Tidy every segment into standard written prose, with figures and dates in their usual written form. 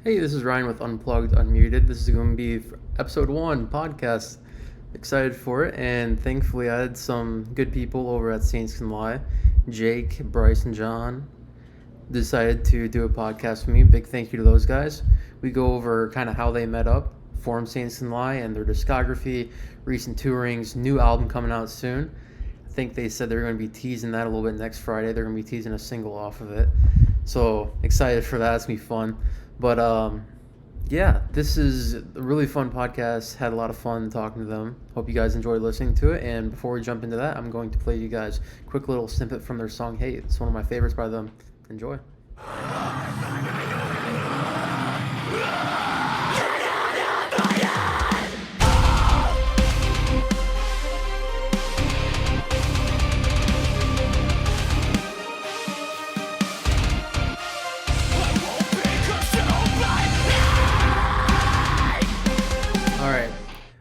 Hey, this is Ryan with Unplugged, Unmuted. This is going to be episode 1 podcast. Excited for it, and thankfully I had some good people over at Saints Can Lie. Jake, Bryce, and John decided to do a podcast with me. Big thank you to those guys. We go over kind of how they met up, formed Saints Can Lie, and their discography, recent tourings, new album coming out soon. I think they said they're going to be teasing that a little bit next Friday. They're going to be teasing a single off of it. So excited for that. It's going to be fun. But yeah, this is a really fun podcast. Had a lot of fun talking to them. Hope you guys enjoyed listening to it. And before we jump into that, I'm going to play you guys a quick little snippet from their song Hey. It's one of my favorites by them. Enjoy.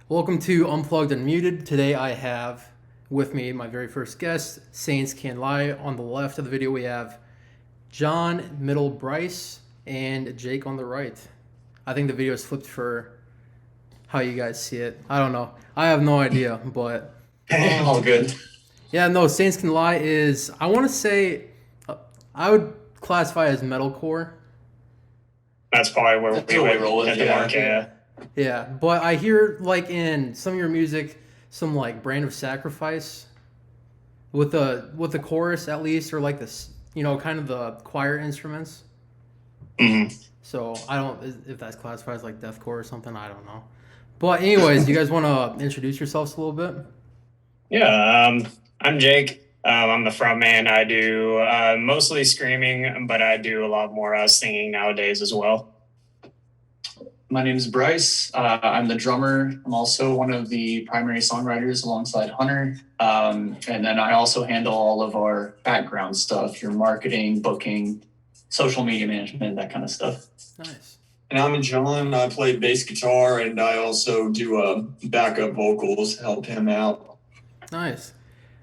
Welcome to Unplugged and Muted. Today I have with me my very first guest, Saints Can Lie. On the left of the video we have John, middle Bryce, and Jake on the right. I think the video is flipped for how you guys see it. I don't know. I have no idea, but... all good. Yeah, no, Saints Can Lie is, I want to say, I would classify as metalcore. That's probably where we would roll with, the mark, yeah. Yeah, but I hear like in some of your music, some like Brand of Sacrifice with the chorus at least, or like this, kind of the choir instruments. Mm-hmm. So I don't if that's classified as like deathcore or something. I don't know. But anyways, you guys want to introduce yourselves a little bit? Yeah, I'm Jake. I'm the front man. I do mostly screaming, but I do a lot more singing nowadays as well. My name is Bryce. I'm the drummer. I'm also one of the primary songwriters alongside Hunter. And then I also handle all of our background stuff, your marketing, booking, social media management, that kind of stuff. Nice. And I'm John. I play bass guitar, and I also do backup vocals, help him out. Nice.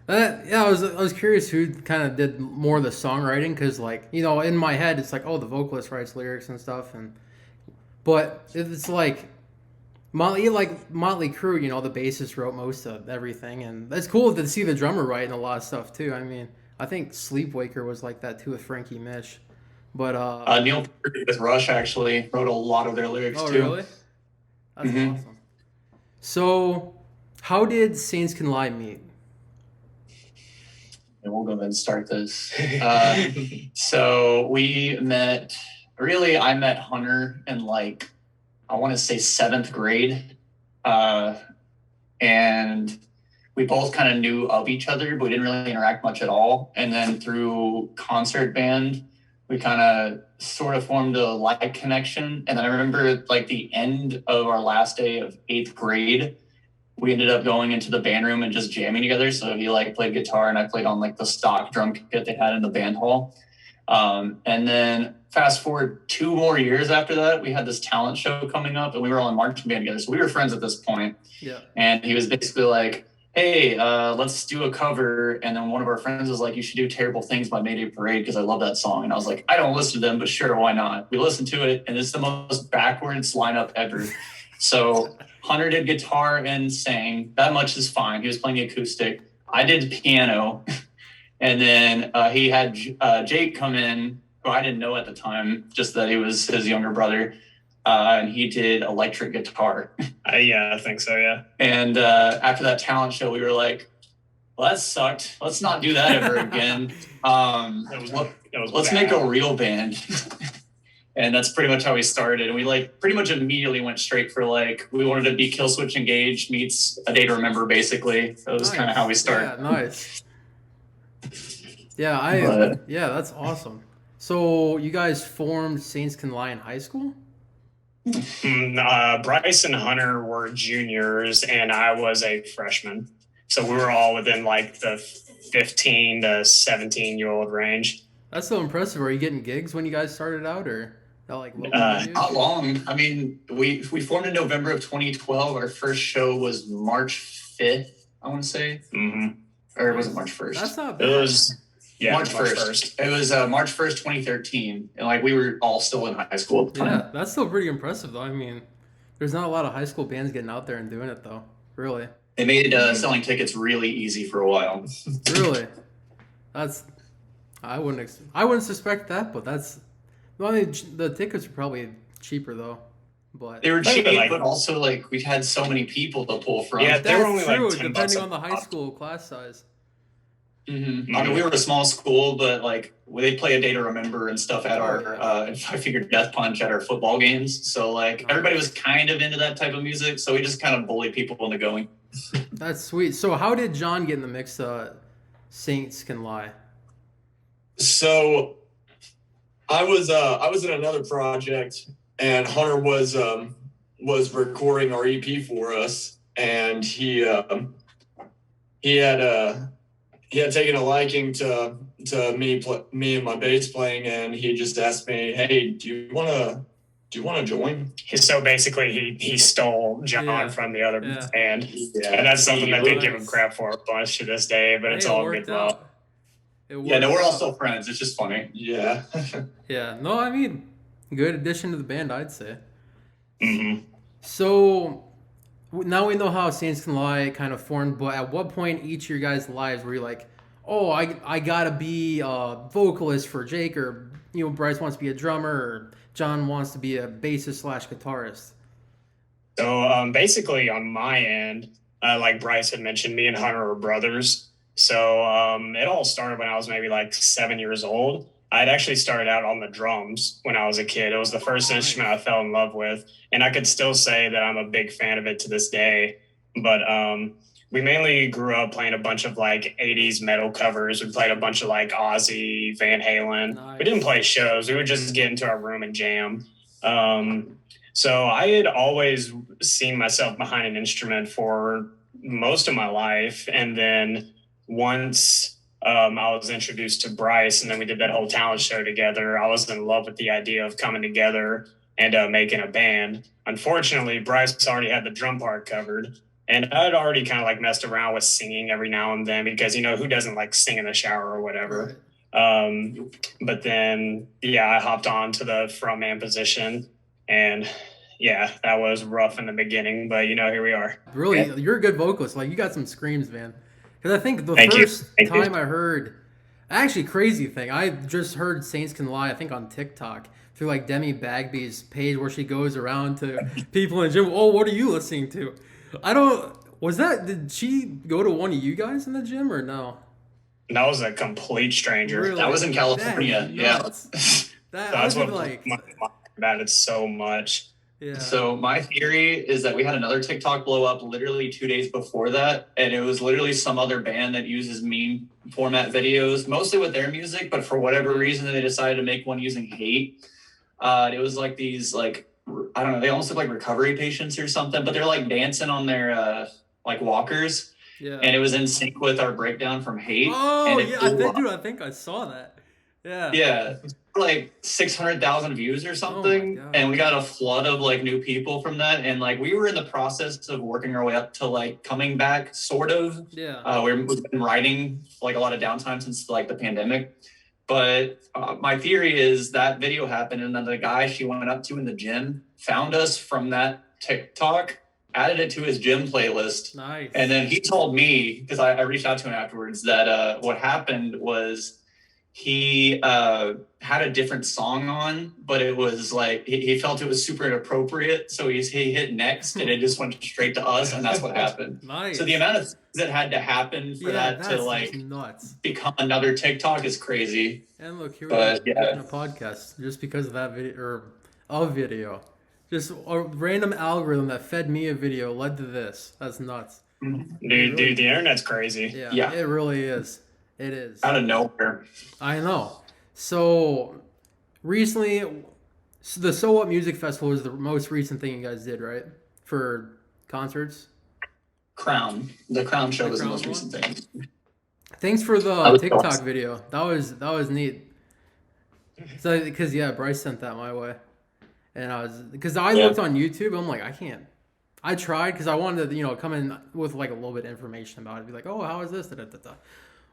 Yeah, I was curious who kind of did more of the songwriting, because in my head it's like, oh, the vocalist writes lyrics and stuff, but it's like Motley Crue, the bassist wrote most of everything, and it's cool to see the drummer writing a lot of stuff too. I mean, I think Sleepwaker was like that too with Frankie Mish, but Neil Peart with Rush actually wrote a lot of their lyrics too. Oh, really? That's awesome. So, how did Saints Can Lie meet? And we'll go ahead and start this. So we met. Really, I met Hunter in I want to say 7th grade. And we both kind of knew of each other, but we didn't really interact much at all. And then through concert band, we kind of sort of formed a light connection. And then I remember the end of our last day of 8th grade, we ended up going into the band room and just jamming together. So he played guitar and I played on the stock drum kit they had in the band hall. And then fast forward 2 more years after that, we had this talent show coming up and we were all in marching band together. So we were friends at this point. Yeah. And he was basically like, hey, let's do a cover. And then one of our friends was like, you should do Terrible Things by Mayday Parade because I love that song. And I was like, I don't listen to them, but sure, why not? We listened to it and it's the most backwards lineup ever. So Hunter did guitar and sang. That much is fine. He was playing the acoustic. I did piano. And then he had Jake come in, who I didn't know at the time, just that he was his younger brother. And he did electric guitar. Yeah, I think so, yeah. And after that talent show, we were like, well, that sucked. Let's not do that ever again. Let's make a real band. And that's pretty much how we started. And we pretty much immediately went straight for we wanted to be Killswitch Engage meets A Day to Remember, basically. That was kind of how we started. Yeah, nice. Yeah, that's awesome. So you guys formed Saints Can Lie in high school? Bryce and Hunter were juniors and I was a freshman. So we were all within the 15 to 17-year-old range. That's so impressive. Are you getting gigs when you guys started out, or not long? I mean, we formed in November of 2012. Our first show was March 5th, I want to say. Mm-hmm. Or was it March 1st? That's not bad. It was Yeah, March 1st. It was March 1st, 2013. And like we were all still in high school at the time. Yeah, that's still pretty impressive though. I mean, there's not a lot of high school bands getting out there and doing it though. Really. They made selling tickets really easy for a while. Really. That's I wouldn't suspect that, but that's well, I mean, the tickets are probably cheaper though. But They were But, cheap, like- but also like we had so many people to pull from. Yeah, they were that's only like true, $10 depending a on the high pop. school class size. I mean, we were a small school, but like they play A Day to Remember and stuff at our I figured Death Punch at our football games. So like everybody was kind of into that type of music, so we just kind of bullied people into going. That's sweet. So how did John get in the mix? Saints Can Lie. So I was in another project, and Hunter was recording our EP for us, and he had taken a liking to me and my bass playing, and he just asked me, "Hey, do you wanna join?" So basically, he stole John Yeah. from the other Yeah. band, Yeah. and that's something that they give him Nice. crap for a bunch to this day. But it's Hey, it all worked good love. out. It Yeah, no, worked we're all out. still friends. It's just funny. Yeah. Yeah, no, I mean, good addition to the band, I'd say. hmm So now we know how Saints Can Lie kind of formed, but at what point in each of your guys' lives were you like, oh, I gotta be a vocalist for Jake, or Bryce wants to be a drummer, or John wants to be a bassist / guitarist? So basically, on my end, like Bryce had mentioned, me and Hunter are brothers. So it all started when I was maybe like 7 years old. I'd actually started out on the drums when I was a kid. It was the first instrument I fell in love with, and I could still say that I'm a big fan of it to this day. But we mainly grew up playing a bunch of like 80s metal covers. We played a bunch of like Ozzy, Van Halen. Nice. We didn't play shows. We would just get into our room and jam. So I had always seen myself behind an instrument for most of my life. And then once I was introduced to Bryce, and then we did that whole talent show together, I was in love with the idea of coming together and making a band. Unfortunately, Bryce already had the drum part covered. And I'd already kind of like messed around with singing every now and then because, who doesn't like sing in the shower or whatever. But then, I hopped on to the frontman position, and that was rough in the beginning, but here we are. Really, you're a good vocalist. Like, you got some screams, man. Because I think the Thank you. first Thank you. time I heard, actually, crazy thing, I just heard Saints Can Lie, I think on TikTok, through like Demi Bagby's page where she goes around to people in the gym. Oh, what are you listening to? Did she go to one of you guys in the gym or no? That was a complete stranger. Really? That was in California. That is Yeah. nuts. I That's was what like, my mind about it so much. yeah. So my theory is that we had another TikTok blow up literally 2 days before that, and it was literally some other band that uses meme format videos, mostly with their music, but for whatever reason they decided to make one using hate. It was like these I don't know, they almost look like recovery patients or something, but they're like dancing on their like walkers, Yeah. and it was in sync with our breakdown from hate. Oh, and it yeah, blew up. dude, I think I saw that. Yeah. Yeah, like 600,000 views or something, God. and we got a flood of like new people from that, and like we were in the process of working our way up to like coming back, sort of. Yeah. We've been writing like a lot of downtime since like the pandemic, but my theory is that video happened, and then the guy she went up to in the gym found us from that TikTok, added it to his gym playlist. Nice. And then he told me, because I reached out to him afterwards, that what happened was he had a different song on, but it was like he felt it was super inappropriate. So he hit next, and it just went straight to us, and that's what happened. Nice. So the amount of things that had to happen for that to that's like nuts. become another TikTok is crazy. And look, here But, we are yeah. in a podcast just because of that video, or a video. Just a random algorithm that fed me a video led to this. That's nuts. Dude, the internet's crazy. Yeah, it really is. It is. Out of nowhere. I know. So recently, the So What Music Festival is the most recent thing you guys did, right? For concerts. The Crown show The was the Crown most one? recent thing. Thanks for the was TikTok awesome. video. That was neat. So because Bryce sent that my way, and I looked on YouTube. I'm like, I can't. I tried because I wanted to come in with like a little bit of information about it. Be like, oh, how is this? Da, da, da, da.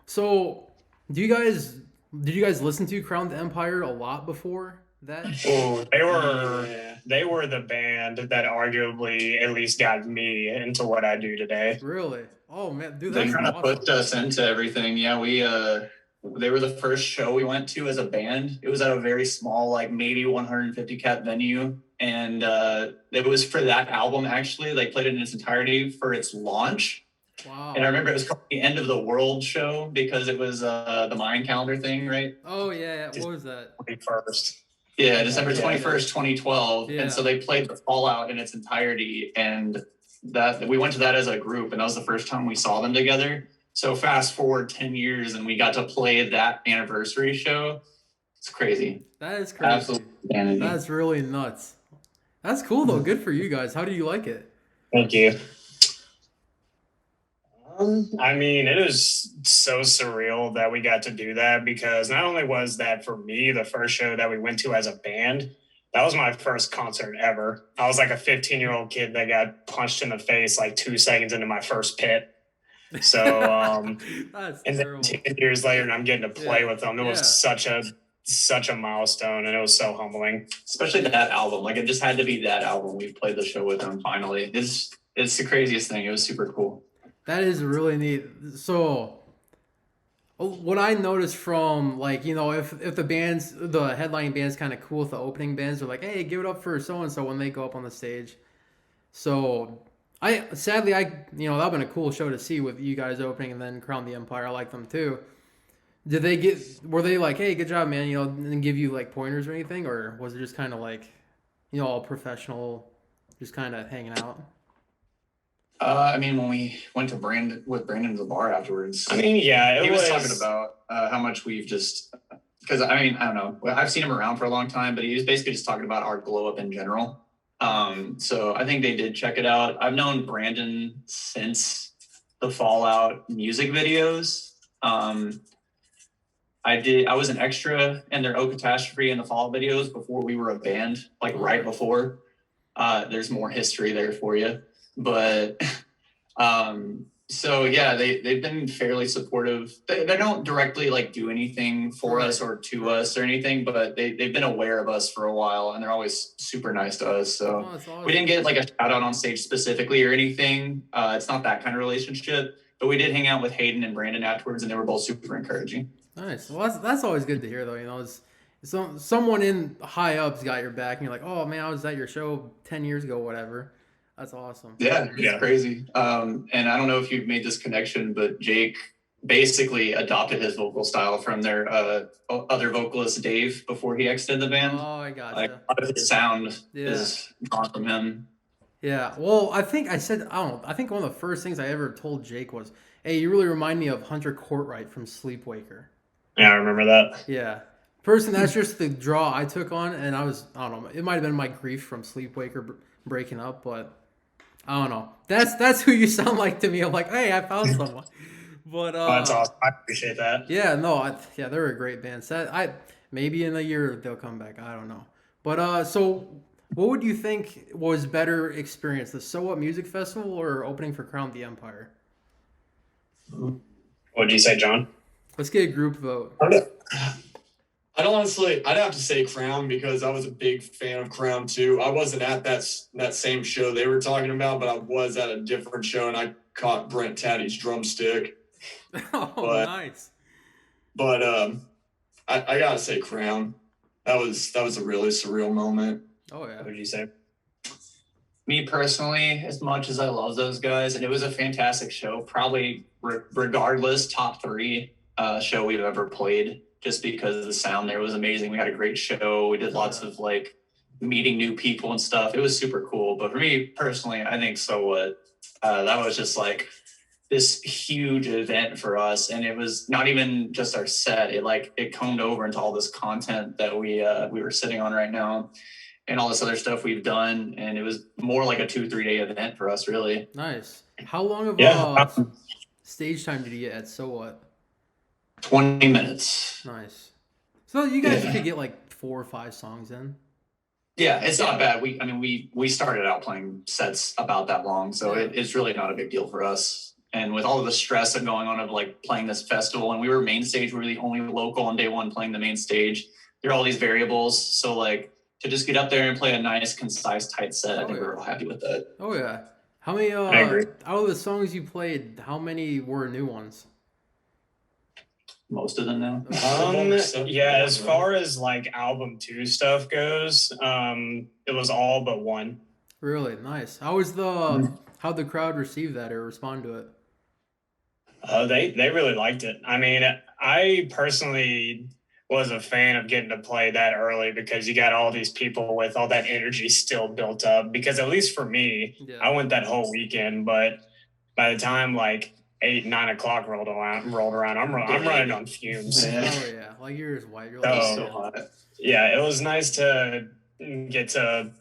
So Do you guys did you guys listen to Crown the Empire a lot before that? Oh, Yeah. they were the band that arguably at least got me into what I do today. Really? Oh man, dude, They that's kind of awesome. pushed us into everything. Yeah, they were the first show we went to as a band. It was at a very small, like maybe 150 cap venue, and it was for that album. Actually, they played it in its entirety for its launch. Wow. And I remember it was called the End of the World show because it was the Mayan calendar thing, right? Oh yeah, what was that? First. Yeah, December Yeah. 21st, 2012. Yeah. And so they played the Fallout in its entirety. And that we went to that as a group, and that was the first time we saw them together. So fast forward 10 years and we got to play that anniversary show. It's crazy. That is crazy. Absolute insanity. That's really nuts. That's cool though. Good for you guys. How do you like it? Thank you. I mean, it is so surreal that we got to do that because not only was that for me the first show that we went to as a band, that was my first concert ever. I was like a 15-year-old kid that got punched in the face like 2 seconds into my first pit. So, That's and then terrible. 10 years later, and I'm getting to play Yeah. with them. It Yeah. was such a milestone, and it was so humbling. Especially that album. Like it just had to be that album. We played the show with them finally. It's the craziest thing. It was super cool. That is really neat. So, what I noticed from like if the headlining band's kind of cool with the opening bands, they're like, hey, give it up for so and so when they go up on the stage. So sadly that'd been a cool show to see with you guys opening and then Crown the Empire. I like them too. Were they like, hey, good job, man, and give you like pointers or anything, or was it just kind of like, all professional, just kind of hanging out? I mean, when we went to Brandon to the bar afterwards, I mean, yeah, he was talking about how much we've just, because I mean, I don't know, I've seen him around for a long time, but he was basically just talking about our glow up in general. So I think they did check it out. I've known Brandon since the Fallout music videos. I was an extra in their Oh Catastrophe and the Fallout videos before we were a band, like right before. There's more history there for you. But so yeah, they've been fairly supportive. They don't directly like do anything for us or to us or anything, but they've been aware of us for a while, and they're always super nice to us. So Awesome. we didn't get like a shout out on stage specifically or anything. It's not that kind of relationship, but we did hang out with Hayden and Brandon afterwards, and they were both super encouraging. Nice. Well, that's always good to hear, though. Someone in high up's got your back, and you're like, oh man, I was at your show 10 years ago, whatever. That's awesome. Yeah, it's crazy. And I don't know if you've made this connection, but Jake basically adopted his vocal style from their other vocalist Dave before he exited the band. Oh, I gotcha. Like a lot of his sound is drawn from him. Yeah. Well, I think I said, I don't know, I think one of the first things I ever told Jake was, hey, you really remind me of Hunter Courtright from Sleepwaker. Yeah, I remember that. Yeah. Person, that's just the draw I took on, and I don't know, it might have been my grief from Sleepwaker breaking up, but I don't know. That's who you sound like to me. I'm like, hey, I found someone. But That's awesome. I appreciate that. Yeah, no, they're a great band. So maybe in a year they'll come back. I don't know. But so what would you think was better experience, the So What Music Festival or opening for Crown the Empire? What'd you say, John? Let's get a group vote. I'd have to say Crown because I was a big fan of Crown too. I wasn't at that same show they were talking about, but I was at a different show and I caught Brent Taddy's drumstick. Nice. But I gotta say Crown. That was a really surreal moment. Oh yeah. What did you say? Me personally, as much as I love those guys, and it was a fantastic show, probably regardless, top 3 show we've ever played. Just because the sound there was amazing. We had a great show. We did lots of like meeting new people and stuff. It was super cool. But for me personally, I think So What, that was just like this huge event for us. And it was not even just our set. It combed over into all this content that we were sitting on right now and all this other stuff we've done. And it was more like a 2-3 day event for us, really. Nice. How long of stage time did you get at So What? 20 minutes. Nice. So you guys could get like 4 or 5 songs in. Yeah, it's not bad. We started out playing sets about that long, so it's really not a big deal for us. And with all of the stress of going on of like playing this festival, and we were main stage, we were the only local on day one playing the main stage. There are all these variables. So like to just get up there and play a nice, concise, tight set, I think we're all happy with that. Oh yeah. How many I agree. out of the songs you played, how many were new ones? Most of them now. Yeah, as far as like album 2 stuff goes, it was all but one. Really nice. How'd the crowd receive that or respond to it? They really liked it. I mean, I personally was a fan of getting to play that early because you got all these people with all that energy still built up. Because at least for me, Yeah. I went that whole weekend, but by the time like 8, 9 o'clock rolled around, I'm running on fumes. Oh yeah, like you're just white. You're So- like, So hot. Yeah, it was nice to get to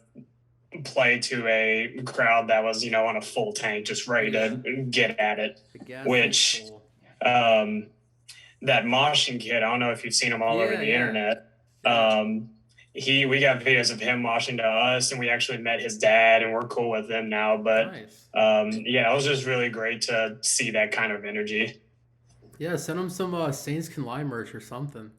play to a crowd that was, on a full tank, just ready to get at it. the gas which- is full. That moshing kid, I don't know if you've seen him all over the Yeah. internet. We got videos of him moshing to us, and we actually met his dad, and we're cool with him now. But Nice. it was just really great to see that kind of energy. Yeah, send him some Saints Can Lie merch or something.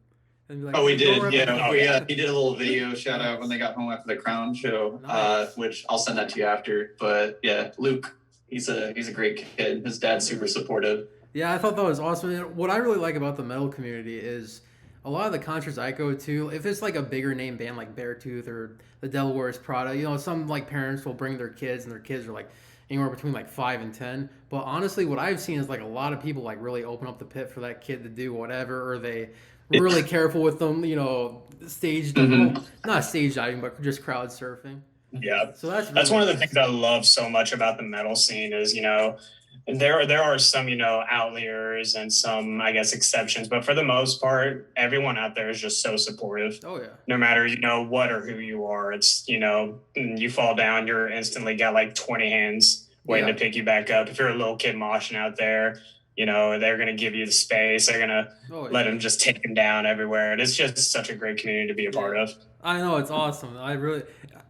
And be like, Oh, we "Hey, go did. rep Yeah, it." he did a little video shout out when they got home after the Crown show, Nice. which I'll send that to you after. But yeah, Luke, he's a great kid. His dad's super supportive. Yeah, I thought that was awesome. And what I really like about the metal community is a lot of the concerts I go to, if it's like a bigger name band like Beartooth or the Devil Wears Prada, some like parents will bring their kids and their kids are like anywhere between like 5 and 10. But honestly, what I've seen is like a lot of people like really open up the pit for that kid to do whatever, or they really careful with them, stage diving, well, not stage diving, but just crowd surfing. Yeah. So that's That's really one of the nice. things I love so much about the metal scene is, there are some, outliers and some, I guess, exceptions, but for the most part, everyone out there is just so supportive. Oh yeah. No matter, what or who you are. It's, you fall down, you're instantly got like 20 hands waiting Yeah. to pick you back up. If you're a little kid moshing out there, they're going to give you the space. They're going to Oh yeah. let them just take them down everywhere. And it's just such a great community to be a part of. I know, it's awesome. I really,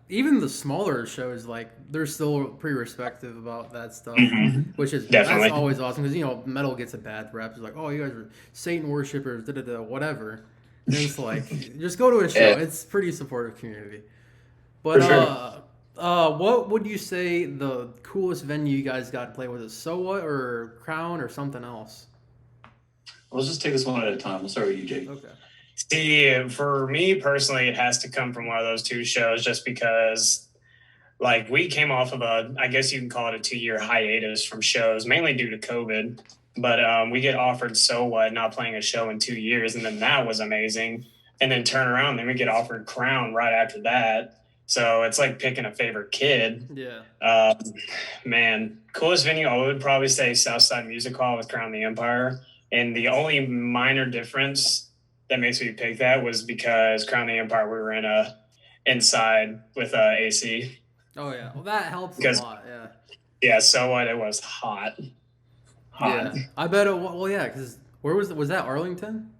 even the smaller shows, like they're still pretty respectful about that stuff, Mhm. which is Definitely. that's always awesome because metal gets a bad rep. It's like, oh, you guys are Satan worshippers, whatever. And it's like, just go to a show. Yeah. It's pretty supportive community. But For sure. what would you say the coolest venue you guys got to play? Was it So What or Crown or something else? Let's just take this one at a time. We'll start with you, Jake. Okay. See, for me personally, it has to come from one of those two shows just because, like, we came off of I guess you can call it a 2-year hiatus from shows, mainly due to COVID. But we get offered So What, not playing a show in 2 years, and then that was amazing. And then turn around, then we get offered Crown right after that. So it's like picking a favorite kid. Yeah. Man, coolest venue, I would probably say Southside Music Hall with Crown the Empire. And the only minor difference that makes me pick that was because Crown the Empire, we were inside with AC. Oh yeah. Well, that helps Because- a lot. Yeah. Yeah, So What, it was hot. Yeah, I bet it. Well, yeah, because where was that Arlington?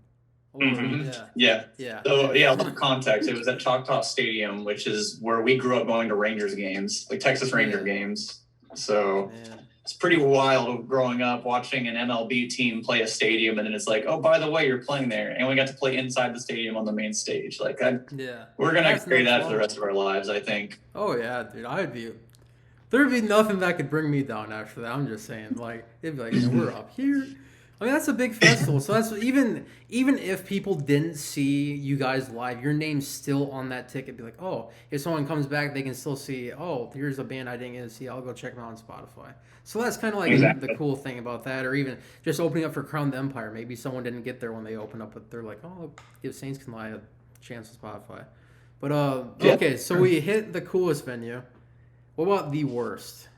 Or- Mhm. Yeah, Yeah. yeah. So yeah, a little context. It was at Choctaw Stadium, which is where we grew up going to Rangers games, like Texas Ranger Yeah. games. So Man. it's pretty wild growing up watching an MLB team play a stadium, and then it's like, oh, by the way, you're playing there, and we got to play inside the stadium on the main stage. Like, Yeah. we're gonna That's carry no that for fun. the rest of our lives, I think. Oh yeah, dude. There'd be nothing that could bring me down after that. I'm just saying, like, it'd be like, yeah, we're up here. I mean, that's a big festival. So that's even if people didn't see you guys live, your name's still on that ticket. Be like, oh, if someone comes back, they can still see. Oh, here's a band I didn't get to see. I'll go check them out on Spotify. So that's kind of like Exactly. the cool thing about that, or even just opening up for Crown the Empire. Maybe someone didn't get there when they opened up, but they're like, oh, I'll give Saints Can Lie a chance on Spotify. But Yeah. okay, so we hit the coolest venue. What about the worst?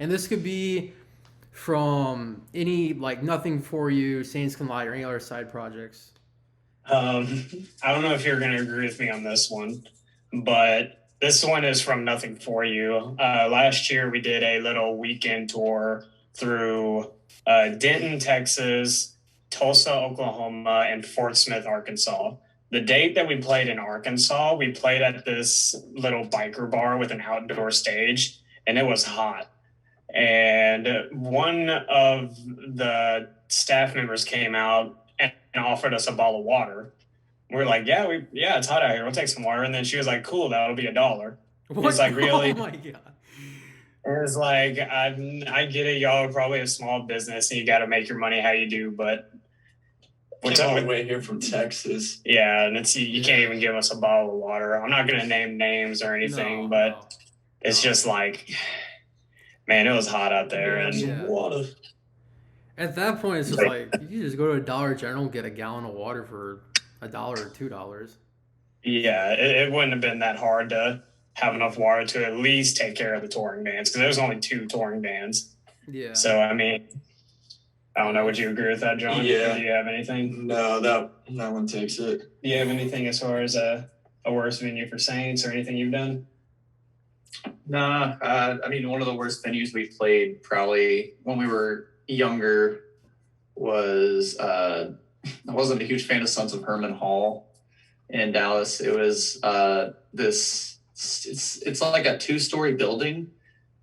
And this could be from any, like, Nothing For You, Saints Can Lie, or any other side projects. I don't know if you're going to agree with me on this one, but this one is from Nothing For You. Last year, we did a little weekend tour through Denton, Texas, Tulsa, Oklahoma, and Fort Smith, Arkansas. The date that we played in Arkansas, we played at this little biker bar with an outdoor stage, and it was hot. and one of the staff members came out and offered us a bottle of water. We're like, yeah, it's hot out here. We'll take some water. And then she was like, cool, that'll be $1. It's like, really? Oh my god. It's like, I get it. Y'all are probably a small business and you got to make your money how you do, but We're all the way here from Texas. Yeah, and you can't even give us a bottle of water. I'm not gonna name names or anything, but it's just like, man, it was hot out there, and water. At that point, it's just like you just go to a Dollar General and get a gallon of water for $1 or $2. Yeah, it wouldn't have been that hard to have enough water to at least take care of the touring bands because there was only 2 touring bands. Yeah. So I mean, I don't know. Would you agree with that, John? Yeah. Do you have anything? No, that one takes it. Do you have anything as far as a worse venue for Saints or anything you've done? Nah, I mean, one of the worst venues we played probably when we were younger was I wasn't a huge fan of Sons of Herman Hall in Dallas. It was it's like a 2-story building,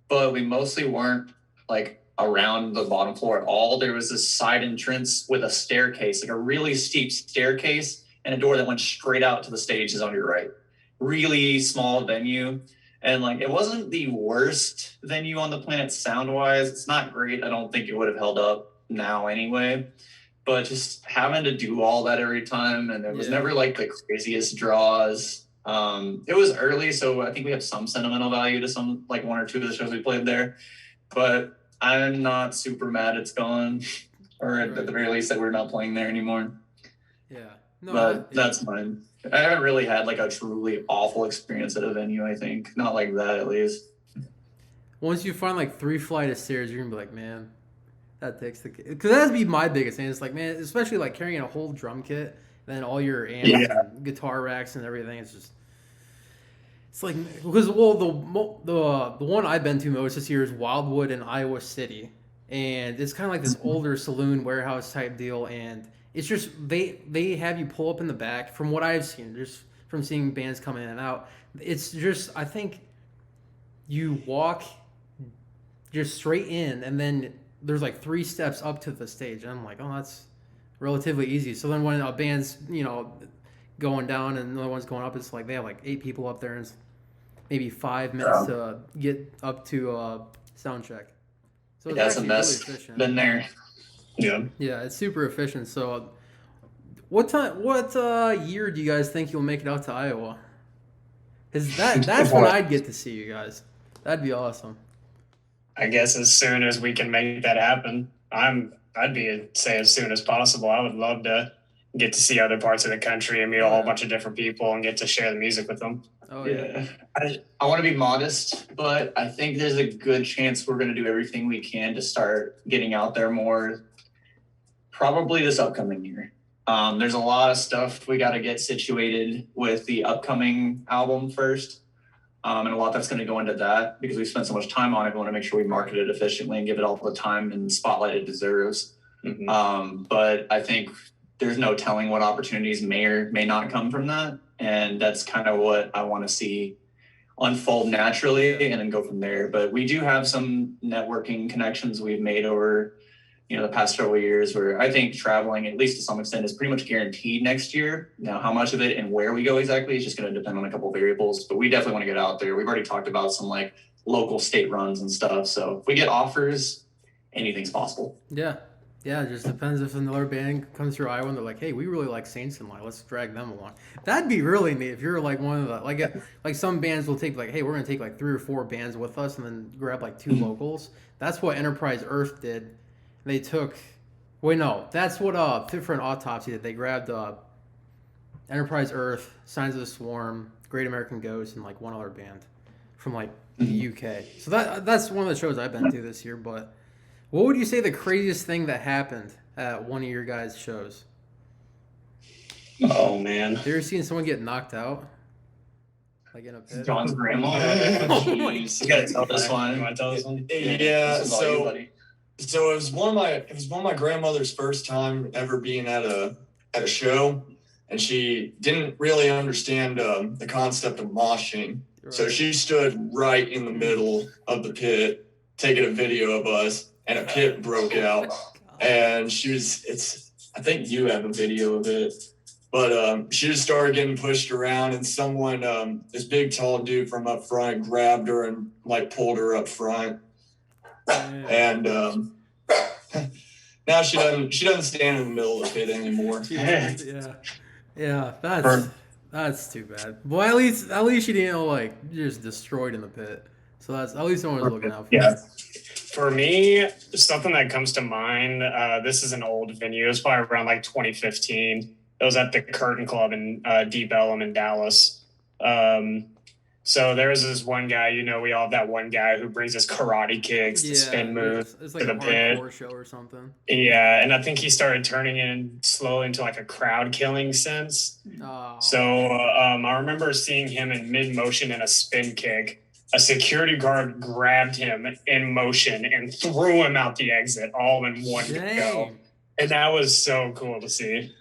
but we mostly weren't like around the bottom floor at all. There was this side entrance with a staircase, like a really steep staircase, and a door that went straight out to the stages on your right. Really small venue. And like, it wasn't the worst venue on the planet sound wise. It's not great. I don't think it would have held up now anyway, but just having to do all that every time. And there was never like the craziest draws. It was early, so I think we have some sentimental value to some, like 1 or 2 of the shows we played there, but I'm not super mad it's gone, or at the very least that we're not playing there anymore. Yeah. No, but that's mine. I haven't really had like a truly awful experience at a venue, I think. Not like that, at least. Once you find like 3 flight of stairs, you're going to be like, man, that takes the... Because that'd be my biggest thing. It's like, man, especially like carrying a whole drum kit, and then all your amps and guitar racks and everything. It's just... It's like... Because, well, the one I've been to most this year is Wildwood in Iowa City. And it's kind of like this older saloon warehouse type deal, and... It's just they have you pull up in the back. From what I've seen, just from seeing bands come in and out, it's just I think you walk just straight in, and then there's like 3 steps up to the stage. And I'm like, oh, that's relatively easy. So then when a band's going down and another one's going up, it's like they have like 8 people up there, and it's maybe 5 minutes to get up to sound check. So it's that's a mess. Really efficient. Been there. Yeah, it's super efficient. So, what year do you guys think you'll make it out to Iowa? Because that's when I'd get to see you guys. That'd be awesome. I guess as soon as we can make that happen. Say as soon as possible. I would love to get to see other parts of the country and meet a whole bunch of different people and get to share the music with them. Oh yeah. I want to be modest, but I think there's a good chance we're going to do everything we can to start getting out there more. Probably this upcoming year. There's a lot of stuff we got to get situated with the upcoming album first. And a lot that's going to go into that because we spent so much time on it. We want to make sure we market it efficiently and give it all the time and spotlight it deserves. Mm-hmm. But I think there's no telling what opportunities may or may not come from that. And that's kind of what I want to see unfold naturally and then go from there. But we do have some networking connections we've made over the past several years where I think traveling, at least to some extent, is pretty much guaranteed next year. Now, how much of it and where we go exactly is just going to depend on a couple of variables, but we definitely want to get out there. We've already talked about some like local state runs and stuff. So if we get offers, anything's possible. Yeah. Yeah, it just depends if another band comes through Iowa and they're like, hey, we really like Saints and let's drag them along. That'd be really neat if you're like one of the, like some bands will take like, hey, we're going to take like 3 or 4 bands with us and then grab like 2 locals. That's what Enterprise Earth did. They took, that's what Fit for an Autopsy did. They grabbed Enterprise Earth, Signs of the Swarm, Great American Ghost, and like one other band from like the UK. So that's one of the shows I've been to this year. But what would you say the craziest thing that happened at one of your guys' shows? Oh man, Have you ever seen someone get knocked out? Like in a pit? John's grandma. You gotta tell this one. You want to tell this one? Yeah. So it was one of my grandmother's first time ever being at a show, and she didn't really understand the concept of moshing. Right. So she stood right in the middle of the pit taking a video of us, and a pit broke out. And I think you have a video of it. But she just started getting pushed around, and someone, this big tall dude from up front, grabbed her and like pulled her up front. And now she doesn't stand in the middle of the pit anymore. Yeah, that's too bad. Well, at least she didn't like just destroyed in the pit. So that's at least someone's looking out for Yeah. you. For me, something that comes to mind, this is an old venue. It was probably around like 2015. It was at the Curtain Club in Deep Ellum in Dallas. So there was this one guy, we all have that one guy who brings his karate kicks, the spin move It's like to a the pit. hardcore show or something. Yeah, and I think he started turning in slowly into like a crowd killing sense. Oh. So I remember seeing him in mid motion in a spin kick. A security guard grabbed him in motion and threw him out the exit all in one go. And that was so cool to see.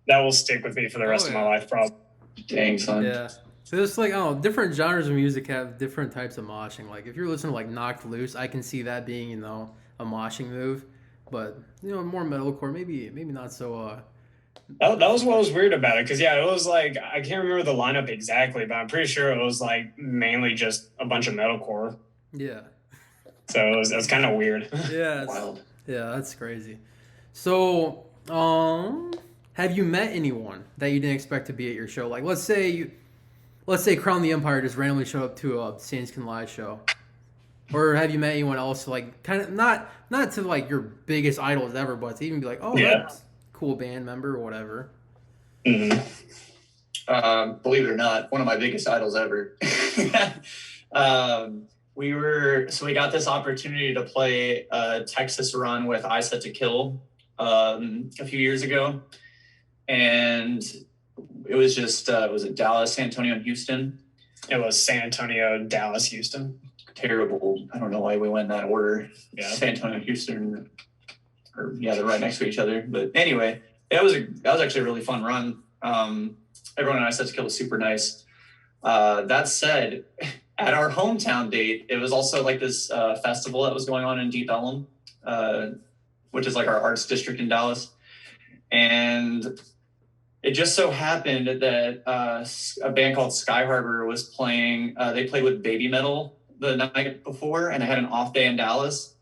That will stick with me for the rest of my life, probably. Dang, son. Yeah. So it's like, different genres of music have different types of moshing. Like, if you're listening to, like, Knocked Loose, I can see that being, a moshing move. But, more metalcore, maybe not so, That was what was weird about it. Because, it was like, I can't remember the lineup exactly, but I'm pretty sure it was, like, mainly just a bunch of metalcore. Yeah. So it was kind of weird. Yeah. Wild. Yeah, that's crazy. So, have you met anyone that you didn't expect to be at your show? Like, let's say Crown the Empire just randomly showed up to a Saints Can Lie show. Or have you met anyone else, like, kind of, not to, like, your biggest idols ever, but to even be like, that's a cool band member or whatever. Mm-hmm. Believe it or not, one of my biggest idols ever. We got this opportunity to play a Texas run with I Set to Kill a few years ago. And it was just, was it Dallas, San Antonio, and Houston? It was San Antonio, Dallas, Houston. Terrible. I don't know why we went in that order. Yeah. San Antonio, Houston, they're right next to each other. But anyway, that was actually a really fun run. Everyone I Set to Kill was super nice. That said, at our hometown date, it was also like this festival that was going on in Deep Ellum, which is like our arts district in Dallas. And it just so happened that a band called Sky Harbor was playing. They played with Baby Metal the night before, and they had an off day in Dallas.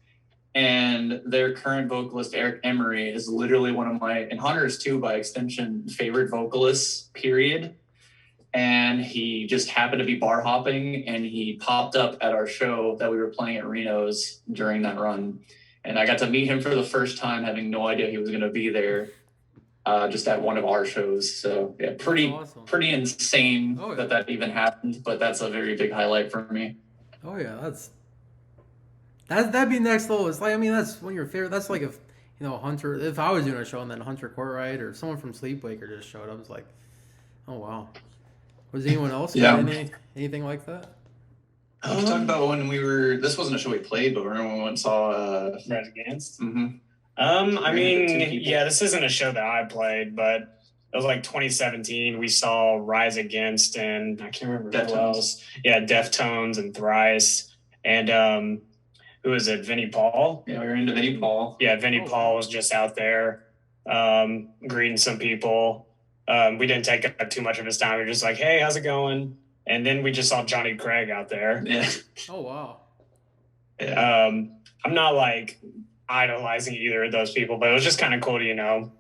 And their current vocalist, Eric Emery, is literally one of my, and Hunter's too, by extension, favorite vocalists, period. And he just happened to be bar hopping, and he popped up at our show that we were playing at Reno's during that run. And I got to meet him for the first time, having no idea he was going to be there. Just at one of our shows. So yeah, pretty insane that even happened, but that's a very big highlight for me. Oh yeah, that'd be next level. It's like, that's one of your favorite. That's like if Hunter, if I was doing a show and then Hunter Courtright or someone from Sleepwaker just showed up, it's like, oh wow. Was anyone else anything like that? I was talking about when this wasn't a show we played, but remember when we went and saw Rise Against? Mm-hmm. This isn't a show that I played, but it was like 2017. We saw Rise Against and I can't remember who else. Yeah, Deftones and Thrice. And who was it? Vinnie Paul? Yeah, we were into Vinnie Paul. Yeah, Vinnie Paul was just out there greeting some people. We didn't take up too much of his time. We were just like, hey, how's it going? And then we just saw Johnny Craig out there. Yeah. Oh, wow. Yeah. I'm not like idolizing either of those people, but it was just kind of cool to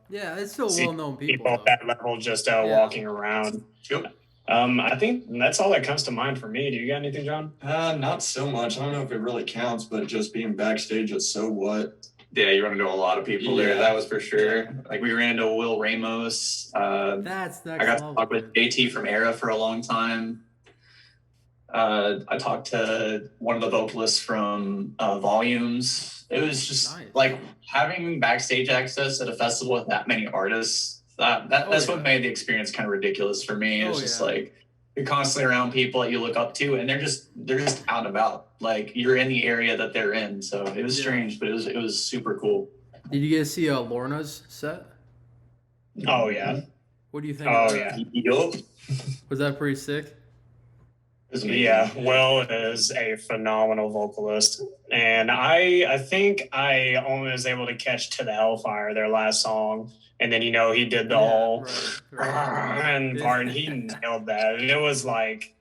yeah, it's still well-known people at that level just walking around. Yep. I think that's all that comes to mind for me. Do you got anything, John? Not so much. I don't know if it really counts, but just being backstage at So What. Yeah, you run into a lot of people there. That was for sure. Like we ran into Will Ramos. That's next I got level. to talk with JT from Era for a long time. I talked to one of the vocalists from Volumes. It was just like having backstage access at a festival with that many artists. That's what made the experience kind of ridiculous for me. It's just like you're constantly around people that you look up to, and they're just out and about. Like you're in the area that they're in. So it was strange, but it was super cool. Did you guys see Lorna's set? Oh yeah. What do you think? Oh yeah. Was that pretty sick? Yeah, Will is a phenomenal vocalist, and I think I only was able to catch To the Hellfire, their last song, and then he did the whole and part, and he nailed that, and it was like,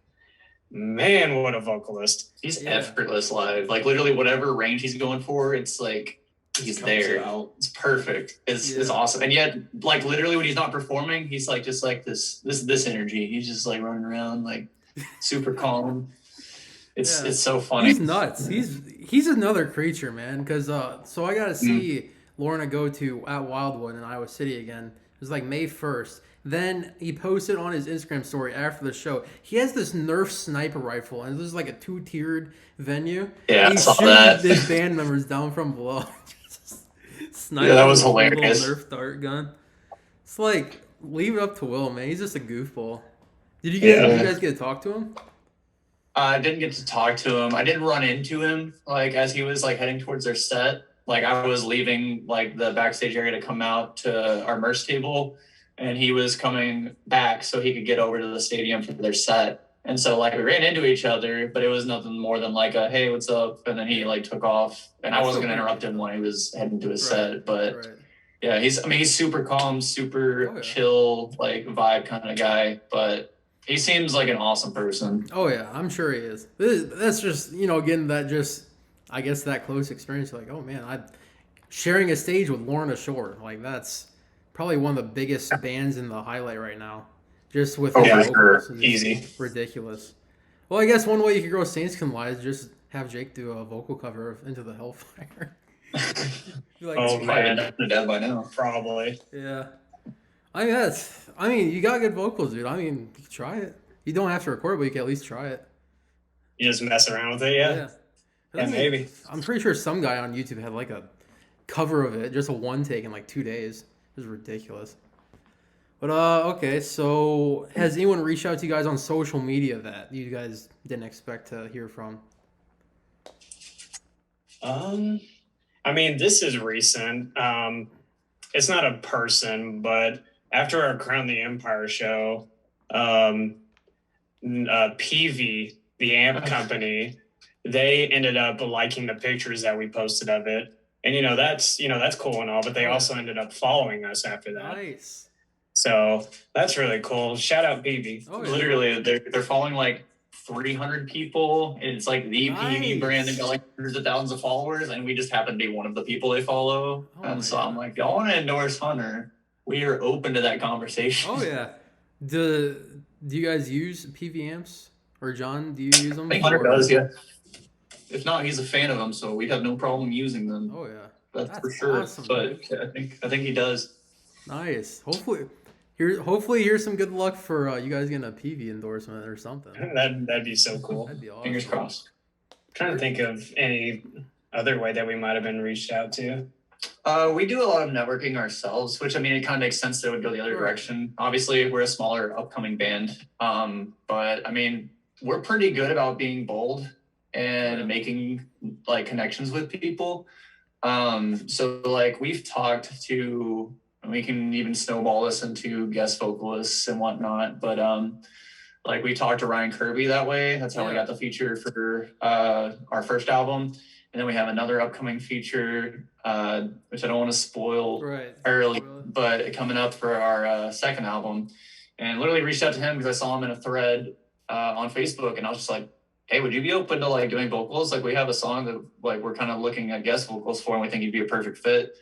man, what a vocalist! He's effortless live. Like literally, whatever range he's going for, it's like he's there. It's perfect. It's awesome. And yet, like literally, when he's not performing, he's like just like this energy. He's just like running around like super calm. It's so funny. He's nuts. He's another creature, man. Because so I got to see Lorna go to at Wildwood in Iowa City again. It was like May 1st. Then he posted on his Instagram story after the show. He has this Nerf sniper rifle, and this is like a 2-tiered venue. Yeah, He's I saw that. His band members down from below. Sniper, that was hilarious. Little Nerf dart gun. It's like, leave it up to Will, man. He's just a goofball. Did you guys get to talk to him? I didn't get to talk to him. I did run into him like as he was like heading towards their set. Like I was leaving like the backstage area to come out to our merch table, and he was coming back so he could get over to the stadium for their set. And so like we ran into each other, but it was nothing more than like a hey, what's up? And then he like took off, and I wasn't gonna interrupt him when he was heading to his set. But yeah, he's super calm, super chill, like vibe kind of guy. But he seems like an awesome person. Oh yeah, I'm sure he is. That's just getting that I guess that close experience. Like, oh man, I'm sharing a stage with Lorna Shore. Like that's probably one of the biggest bands in the highlight right now. Just with vocals, easy, ridiculous. Well, I guess one way you could grow Saints Can Lie is just have Jake do a vocal cover of Into the Hellfire. Like, oh man, they're dead by now. Probably. Yeah. I mean, you got good vocals, dude. I mean, you can try it. You don't have to record it, but you can at least try it. You just mess around with it, yeah. Maybe. I'm pretty sure some guy on YouTube had like a cover of it, just a one take in like 2 days. It was ridiculous. But okay, so has anyone reached out to you guys on social media that you guys didn't expect to hear from? I mean, this is recent. It's not a person, but after our Crown the Empire show, PV, the amp company, they ended up liking the pictures that we posted of it. And that's cool and all, but they also ended up following us after that. Nice. So that's really cool. Shout out PV. Oh, yeah. Literally, they're following like 300 people, and it's like the PV brand. They've got like hundreds of thousands of followers, and we just happen to be one of the people they follow. And so I'm like, y'all want to endorse Hunter? We are open to that conversation. Oh yeah. Do you guys use PV amps? Or John, do you use them? I think Hunter does, yeah. If not, he's a fan of them, so we'd have no problem using them. Oh yeah. That's for sure. Awesome, but I think he does. Nice. Hopefully here's some good luck for you guys getting a PV endorsement or something. That'd be so cool. That'd be awesome. Fingers crossed. I'm trying to think of any other way that we might have been reached out to. We do a lot of networking ourselves, which I mean, it kind of makes sense that it would go the other direction. Obviously, we're a smaller upcoming band, but I mean, we're pretty good about being bold and making like connections with people. So like we've talked to. We can even snowball this into guest vocalists and whatnot. But like we talked to Ryan Kirby that way. That's how we got the feature for our first album. And then we have another upcoming feature, which I don't want to spoil early, but coming up for our second album. And literally reached out to him because I saw him in a thread on Facebook, and I was just like, hey, would you be open to like doing vocals? Like we have a song that like we're kind of looking at guest vocals for, and we think you'd be a perfect fit.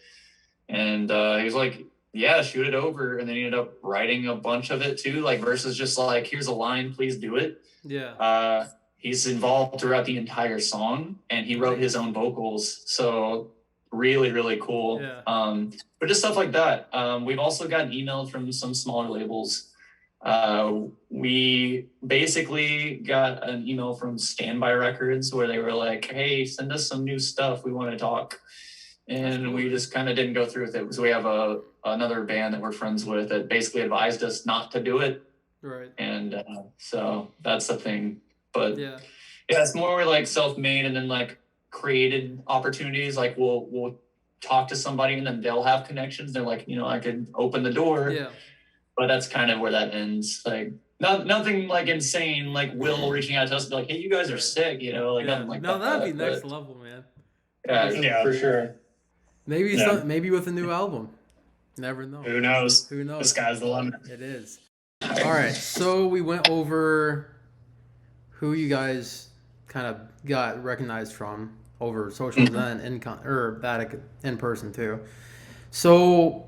And he was like, yeah, shoot it over. And then he ended up writing a bunch of it too, like versus just like, here's a line, please do it. Yeah. He's involved throughout the entire song, and he wrote his own vocals. So really, really cool. Yeah. But just stuff like that. We've also gotten emails from some smaller labels. We basically got an email from Standby Records where they were like, hey, send us some new stuff. We want to talk. And we just kind of didn't go through with it because we have another band that we're friends with that basically advised us not to do it. Right. And so that's the thing. But yeah, it's more like self-made and then like created opportunities. Like we'll talk to somebody and then they'll have connections. They're like, I could open the door. Yeah. But that's kind of where that ends. Like nothing like insane, like Will reaching out to us and be like, hey, you guys are sick, like nothing like that. No, that'd be next level, man. Yeah, for sure. Maybe maybe with a new album. Never know. Who knows? Who knows? The sky's the limit. It is. All right, so we went over who you guys kind of got recognized from over socials and in person too. So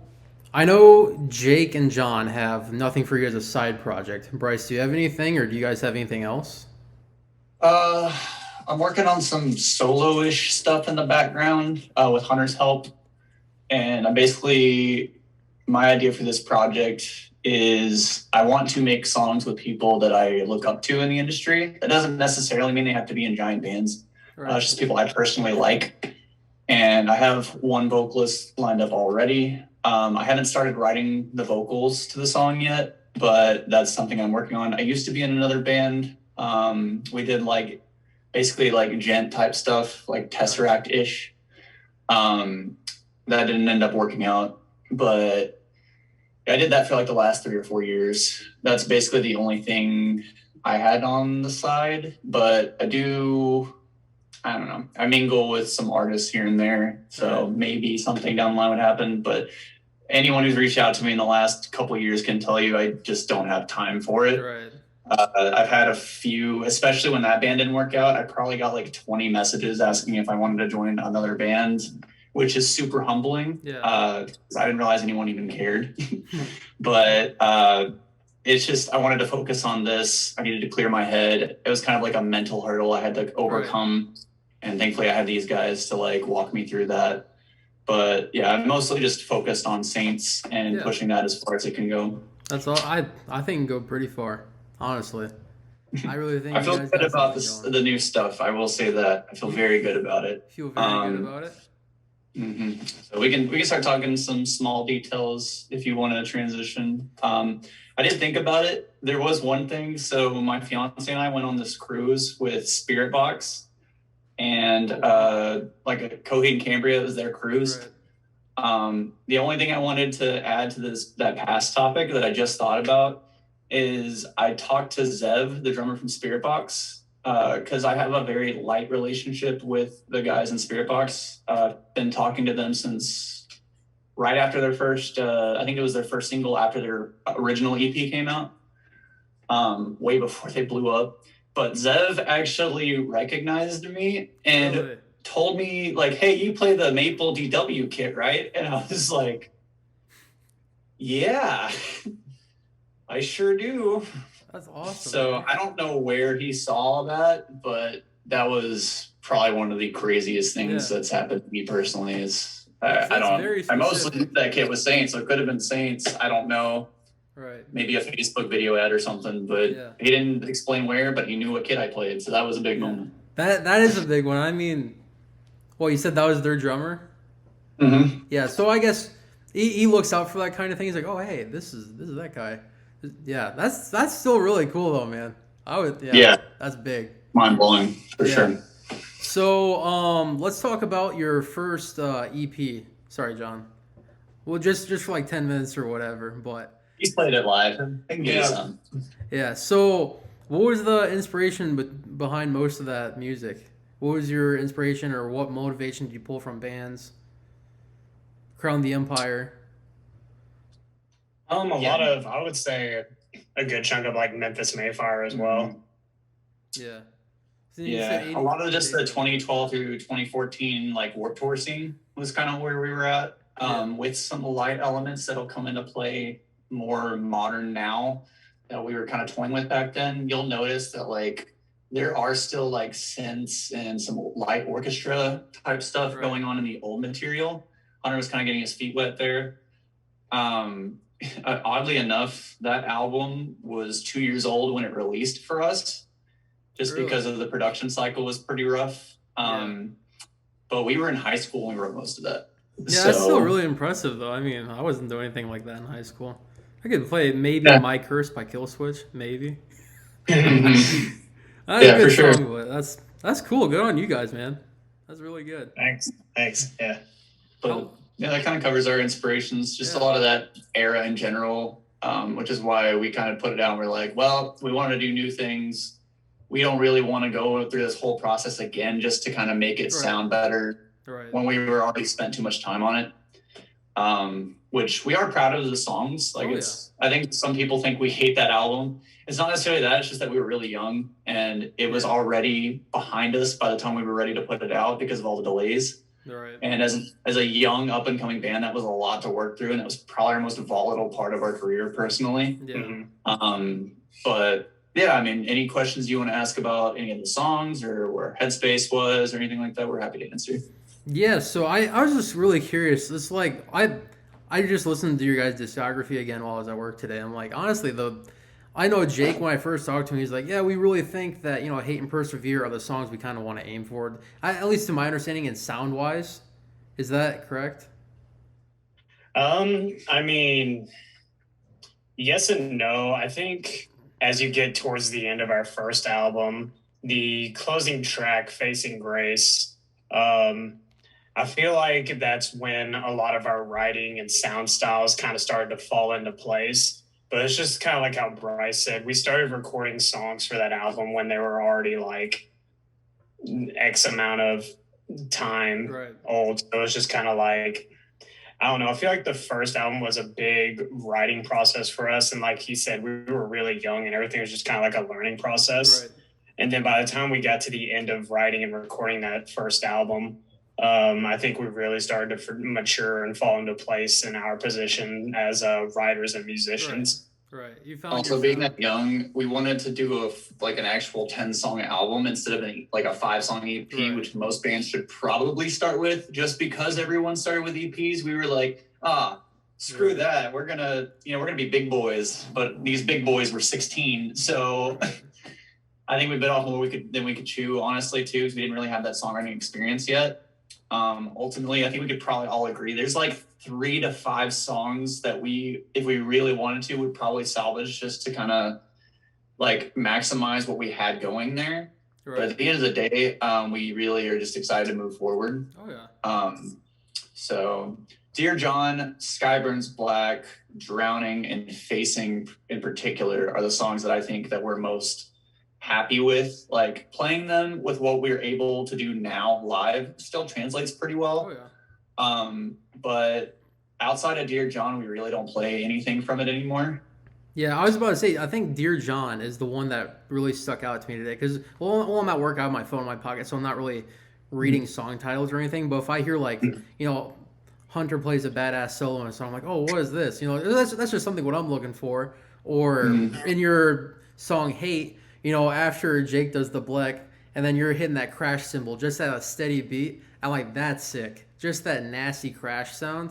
I know Jake and John have nothing for you as a side project. Bryce, do you have anything, or do you guys have anything else? I'm working on some solo-ish stuff in the background with Hunter's help. And my idea for this project is I want to make songs with people that I look up to in the industry. That doesn't necessarily mean they have to be in giant bands. Right. It's just people I personally like. And I have one vocalist lined up already. I haven't started writing the vocals to the song yet, but that's something I'm working on. I used to be in another band. We did basically gent type stuff, like Tesseract-ish. That didn't end up working out, but I did that for the last 3 or 4 years. That's basically the only thing I had on the side, but I don't know. I mingle with some artists here and there, so maybe something down the line would happen, but anyone who's reached out to me in the last couple of years can tell you I just don't have time for it. Right. I've had a few, especially when that band didn't work out, I probably got 20 messages asking if I wanted to join another band, which is super humbling. Yeah. I didn't realize anyone even cared. But it's just, I wanted to focus on this. I needed to clear my head. It was kind of like a mental hurdle I had to overcome. Right. And thankfully I had these guys to walk me through that. But yeah, I'm mostly just focused on Saints and pushing that as far as it can go. That's all. I think it can go pretty far, honestly. I really think I feel good about the new stuff. I will say that. I feel very good about it. Feel very good about it? Mm-hmm. So we can start talking some small details if you want to transition. I didn't think about it. There was one thing. So my fiance and I went on this cruise with Spirit Box. And a Coheed and Cambria was their cruise. Right. The only thing I wanted to add to that past topic that I just thought about is I talked to Zev, the drummer from Spirit Box, because I have a very light relationship with the guys in Spirit Box. Been talking to them since right after their first, I think it was their first single after their original EP came out, way before they blew up. But Zev actually recognized me and told me, hey, you play the Maple DW kit, right? And I was like, yeah, I sure do. That's awesome. So man. I don't know where he saw that, but that was probably one of the craziest things that's happened to me personally. I mostly knew that kit was Saints, so it could have been Saints. I don't know. Right. Maybe a Facebook video ad or something, but he didn't explain where, but he knew what kid I played, so that was a big moment. That is a big one. I mean, you said that was their drummer? Mm-hmm. Yeah, so I guess he looks out for that kind of thing. He's like, oh, hey, this is that guy. Yeah, that's still really cool though, man. That's big. Mind blowing for sure. So let's talk about your first EP. Sorry, John. Well, just for 10 minutes or whatever, but he's played it live. I can get you some. Yeah. So, what was the inspiration behind most of that music? What was your inspiration, or what motivation did you pull from bands? Crown the Empire. Lot of, I would say, a good chunk of Memphis Mayfire as well. Yeah. So a lot of just the 2012 through 2014 Warped Tour scene was kind of where we were at. With some light elements that'll come into play more modern now that we were kind of toying with back then. You'll notice that there are still synths and some light orchestra type stuff going on in the old material. Hunter was kind of getting his feet wet there. Oddly enough, that album was 2 years old when it released for us, just because of the production cycle was pretty rough. But we were in high school when we wrote most of that. Yeah, that's still really impressive, though. I mean, I wasn't doing anything like that in high school. I could play maybe My Curse by Killswitch, maybe. That's a good song, but that's cool. Good on you guys, man. That's really good. Thanks. Yeah. But, that kind of covers our inspirations. Just a lot of that era in general, which is why we kind of put it down. We're like, well, we want to do new things. We don't really want to go through this whole process again just to kind of make it sound better. Right. when we were already spent too much time on it. Which we are proud of the songs. Like I think some people think we hate that album. It's not necessarily that, it's just that we were really young and it was already behind us by the time we were ready to put it out because of all the delays. Right. And as a young up and coming band, that was a lot to work through, and that was probably our most volatile part of our career personally. Yeah. But yeah, I mean, any questions you want to ask about any of the songs or where Headspace was or anything like that, we're happy to answer. Yeah, so I was just really curious. It's like I just listened to your guys' discography again while I was at work today. I'm like, honestly, I know Jake, when I first talked to him, he's like, yeah, we really think that, Hate and Persevere are the songs we kind of want to aim for. At least to my understanding and sound-wise. Is that correct? I mean, yes and no. I think as you get towards the end of our first album, the closing track, Facing Grace, I feel like that's when a lot of our writing and sound styles kind of started to fall into place. But it's just kind of like how Bryce said, we started recording songs for that album when they were already like X amount of time old. So it's just kind of like, I don't know. I feel like the first album was a big writing process for us. And like he said, we were really young and everything was just kind of like a learning process. Right. And then by the time we got to the end of writing and recording that first album, I think we really started to mature and fall into place in our position as writers and musicians. Right. You found also being that young, we wanted to do an actual 10-song album instead of a 5-song EP, which most bands should probably start with. Just because everyone started with EPs, we were like, screw that. We're gonna be big boys. But these big boys were 16, so I think we bit off more than we could chew, honestly, too, because we didn't really have that songwriting experience yet. Ultimately, I think we could probably all agree there's like 3 to 5 songs that if we really wanted to, would probably salvage just to kind of like maximize what we had going there. Right. But at the end of the day, we really are just excited to move forward. Oh yeah. So Dear John, Sky Burns Black, Drowning, and Facing in particular are the songs that I think that we're most happy with. Like playing them with what we're able to do now live still translates pretty well. Oh yeah. But outside of Dear John, we really don't play anything from it anymore. Yeah, I was about to say, I think Dear John is the one that really stuck out to me today because while I'm at work, I have my phone in my pocket, so I'm not really reading song titles or anything. But if I hear like, Hunter plays a badass solo in a song, I'm like, oh, what is this? That's just something what I'm looking for. Or in your song Hate, after Jake does the Bleck, and then you're hitting that crash cymbal just at a steady beat, I'm like, that's sick. Just that nasty crash sound.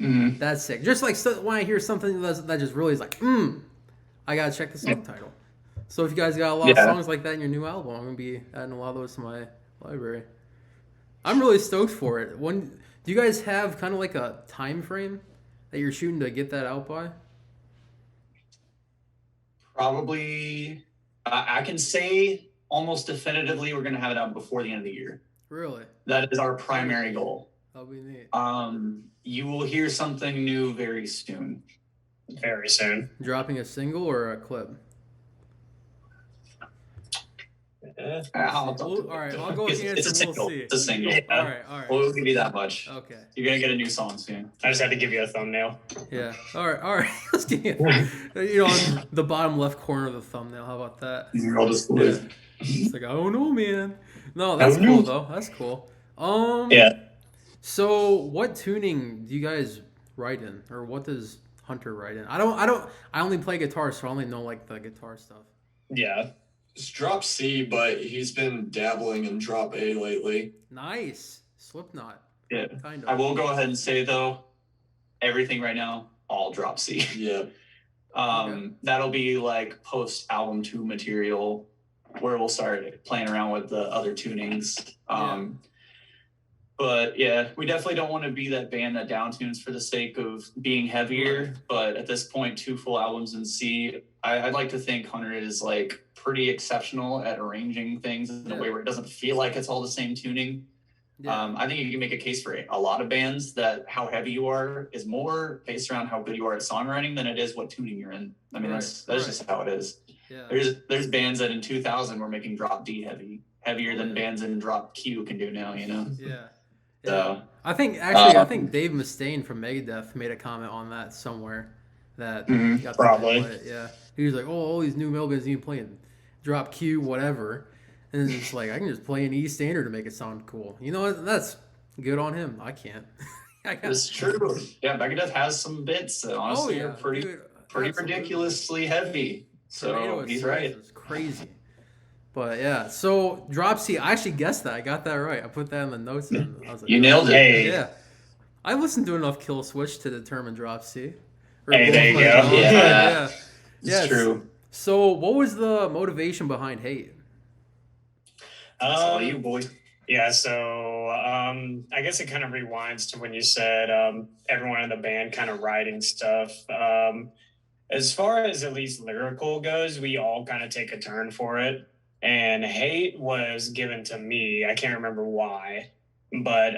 Mm-hmm. That's sick. Just like when I hear something that just really is like, I gotta check the subtitle. So if you guys got a lot of songs like that in your new album, I'm gonna be adding a lot of those to my library. I'm really stoked for it. Do you guys have kind of like a time frame that you're shooting to get that out by? Probably, I can say almost definitively we're gonna have it out before the end of the year. Really? That is our primary goal. That'll be neat. You will hear something new very soon. Very soon. Dropping a single or a clip? All right, I'll go with the answer. It's a single. We'll see. It's a single. Yeah. All right. We'll give you that much. Okay. You're gonna get a new song soon. I just had to give you a thumbnail. Yeah. All right. Let's get on the bottom left corner of the thumbnail. How about that? I'll just It's like, I don't know, man. No, that's cool though. That's cool. Yeah. So, what tuning do you guys write in, or what does Hunter write in? I only play guitar, so I only know like the guitar stuff. Yeah. It's drop C, but he's been dabbling in drop A lately. Nice. Slipknot. Yeah. Kind of. I will go ahead and say though, everything right now, all drop C. Yeah. That'll be like post album 2 material where we'll start playing around with the other tunings. But yeah, we definitely don't want to be that band that downtunes for the sake of being heavier. But at this point, 2 full albums in C, I'd like to think Hunter is like pretty exceptional at arranging things in a way where it doesn't feel like it's all the same tuning. Yeah. I think you can make a case for a lot of bands that how heavy you are is more based around how good you are at songwriting than it is what tuning you're in. I mean, that's just how it is. Yeah. There's bands that in 2000 were making drop D heavier than bands in drop Q can do now, Yeah. Yeah. So I think actually, I think Dave Mustaine from Megadeth made a comment on that somewhere that got them to Probably. play it. Yeah, he was like, "Oh, all these new metal bands need playing drop Q, whatever," and it's like I can just play an E standard to make it sound cool. You know what? That's good on him. I can't. I got. it's true. Yeah, Megadeth has some bits that Oh honestly are yeah, dude, pretty absolutely. ridiculously heavy. Tornado So is he's size right. is crazy. But yeah, so drop C. I actually guessed that. I got that right. I put that in the notes, and I was like, You drop nailed C. it. Hey, Yeah, I listened to enough Kill Switch to determine drop C. Or Hey, there you Bullfrog go. John. Yeah. Yeah. It's Yeah. true. So, what was the motivation behind Hate? That's all you, boy. Yeah, so I guess it kind of rewinds to when you said everyone in the band kind of writing stuff. As far as at least lyrical goes, we all kind of take a turn for it. And Hate was given to me. I can't remember why, but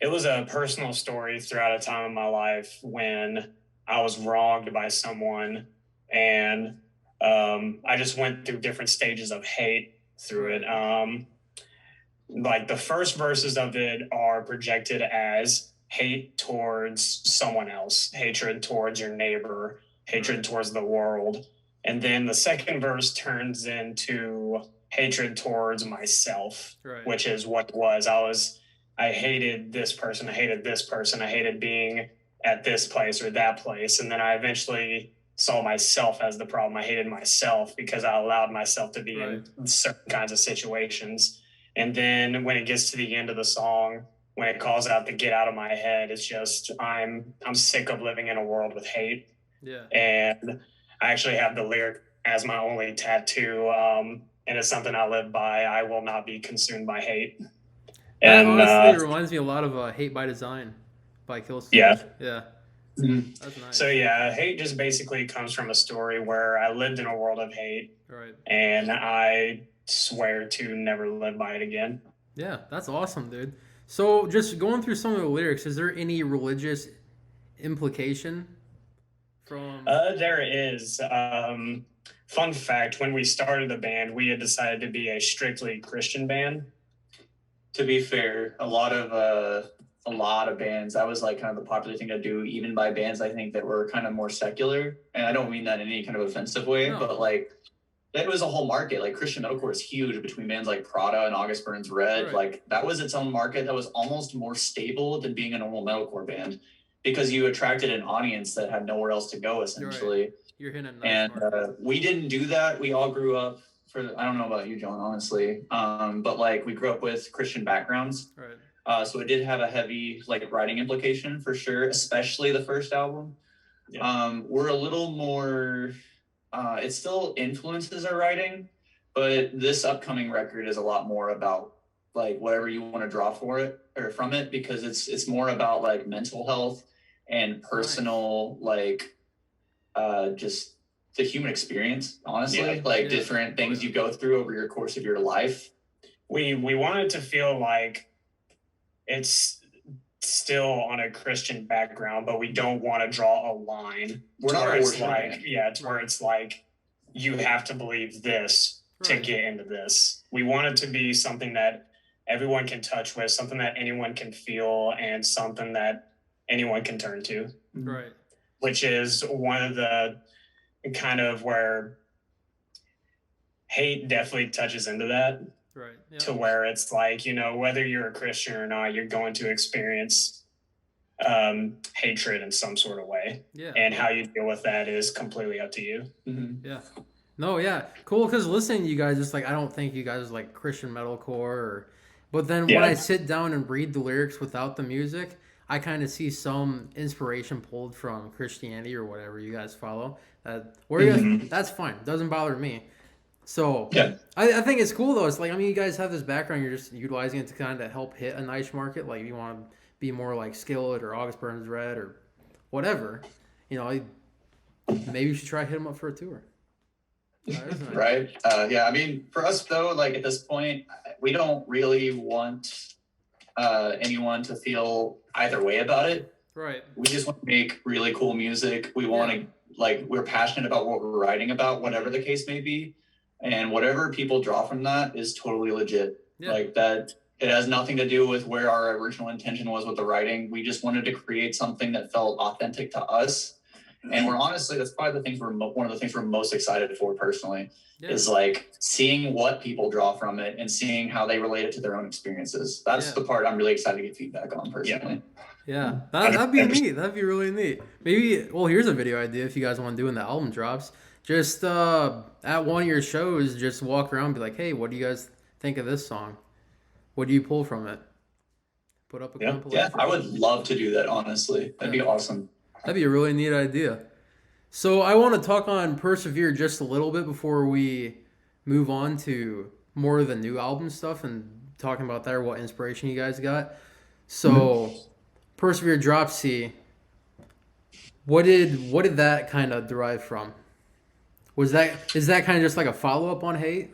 it was a personal story throughout a time in my life when I was wronged by someone. And I just went through different stages of hate through it. Like the first verses of it are projected as hate towards someone else, hatred towards your neighbor, hatred towards the world. And then the second verse turns into hatred towards myself, which is what it was. I hated this person, I hated this person, I hated being at this place or that place. And then I eventually saw myself as the problem. I hated myself because I allowed myself to be in certain kinds of situations. And then when it gets to the end of the song, when it calls out to get out of my head, it's just I'm sick of living in a world with hate. Yeah. And I actually have the lyric as my only tattoo, and it's something I live by. I will not be consumed by hate. That And honestly reminds me a lot of Hate by Design by Killswitch. Yeah. That's nice. So yeah, hate just basically comes from a story where I lived in a world of hate, and I swear to never live by it again. Yeah, that's awesome, dude. So just going through some of the lyrics, is there any religious implication from? There is. Fun fact: when we started the band, we had decided to be a strictly Christian band. To be fair, a lot of bands, that was like kind of the popular thing to do, even by bands I think that were kind of more secular. And I don't mean that in any kind of offensive way, but like that was a whole market. Like Christian metalcore is huge between bands like Prada and August Burns Red. Like that was its own market that was almost more stable than being a normal metalcore band because you attracted an audience that had nowhere else to go essentially. You're hitting a nice and we didn't do that. We all grew up I don't know about you, John, honestly. But like we grew up with Christian backgrounds. So it did have a heavy like writing implication for sure, especially the first album. We're a little more, it still influences our writing, but this upcoming record is a lot more about like whatever you want to draw for it or from it, because it's more about like mental health and personal like just the human experience, honestly, different things you go through over your course of your life. We wanted to feel like it's still on a Christian background, but we don't want to draw a line. We're not it's like, it's where it's like you have to believe this to get into this. We want it to be something that everyone can touch with, something that anyone can feel, and something that anyone can turn to. Which is one of the kind of where hate definitely touches into that. To where it's like, you know, whether you're a Christian or not, you're going to experience hatred in some sort of way. And how you deal with that is completely up to you. No, cool. Because listening to you guys, it's like I don't think you guys are like Christian metalcore, but then when I sit down and read the lyrics without the music, I kind of see some inspiration pulled from Christianity or whatever you guys follow. That's fine. Doesn't bother me. So I think it's cool though. It's like, I mean, you guys have this background. You're just utilizing it to kind of help hit a niche market. Like you want to be more like Skillet or August Burns Red or whatever. You know, maybe you should try to hit them up for a tour. Right. I mean, for us though, like at this point, we don't really want anyone to feel either way about it. We just want to make really cool music. We want to we're passionate about what we're writing about, whatever the case may be. And whatever people draw from that is totally legit. Like that It has nothing to do with where our original intention was with the writing. We just wanted to create something that felt authentic to us. And we're honestly, that's probably the things one of the things we're most excited for personally, is like seeing what people draw from it and seeing how they relate it to their own experiences. That's the part I'm really excited to get feedback on personally. Yeah, that'd be neat. That'd be really neat. Maybe, well, here's a video idea if you guys want to do when the album drops. Just at one of your shows, just walk around and be like, hey, what do you guys think of this song? What do you pull from it? Put up a compilation. Yeah, I would love to do that, honestly. That'd be awesome. That'd be a really neat idea. So I want to talk on Persevere just a little bit before we move on to more of the new album stuff and talking about that or what inspiration you guys got. So Persevere Drop C, what did that kind of derive from? Is that kind of just like a follow-up on Hate?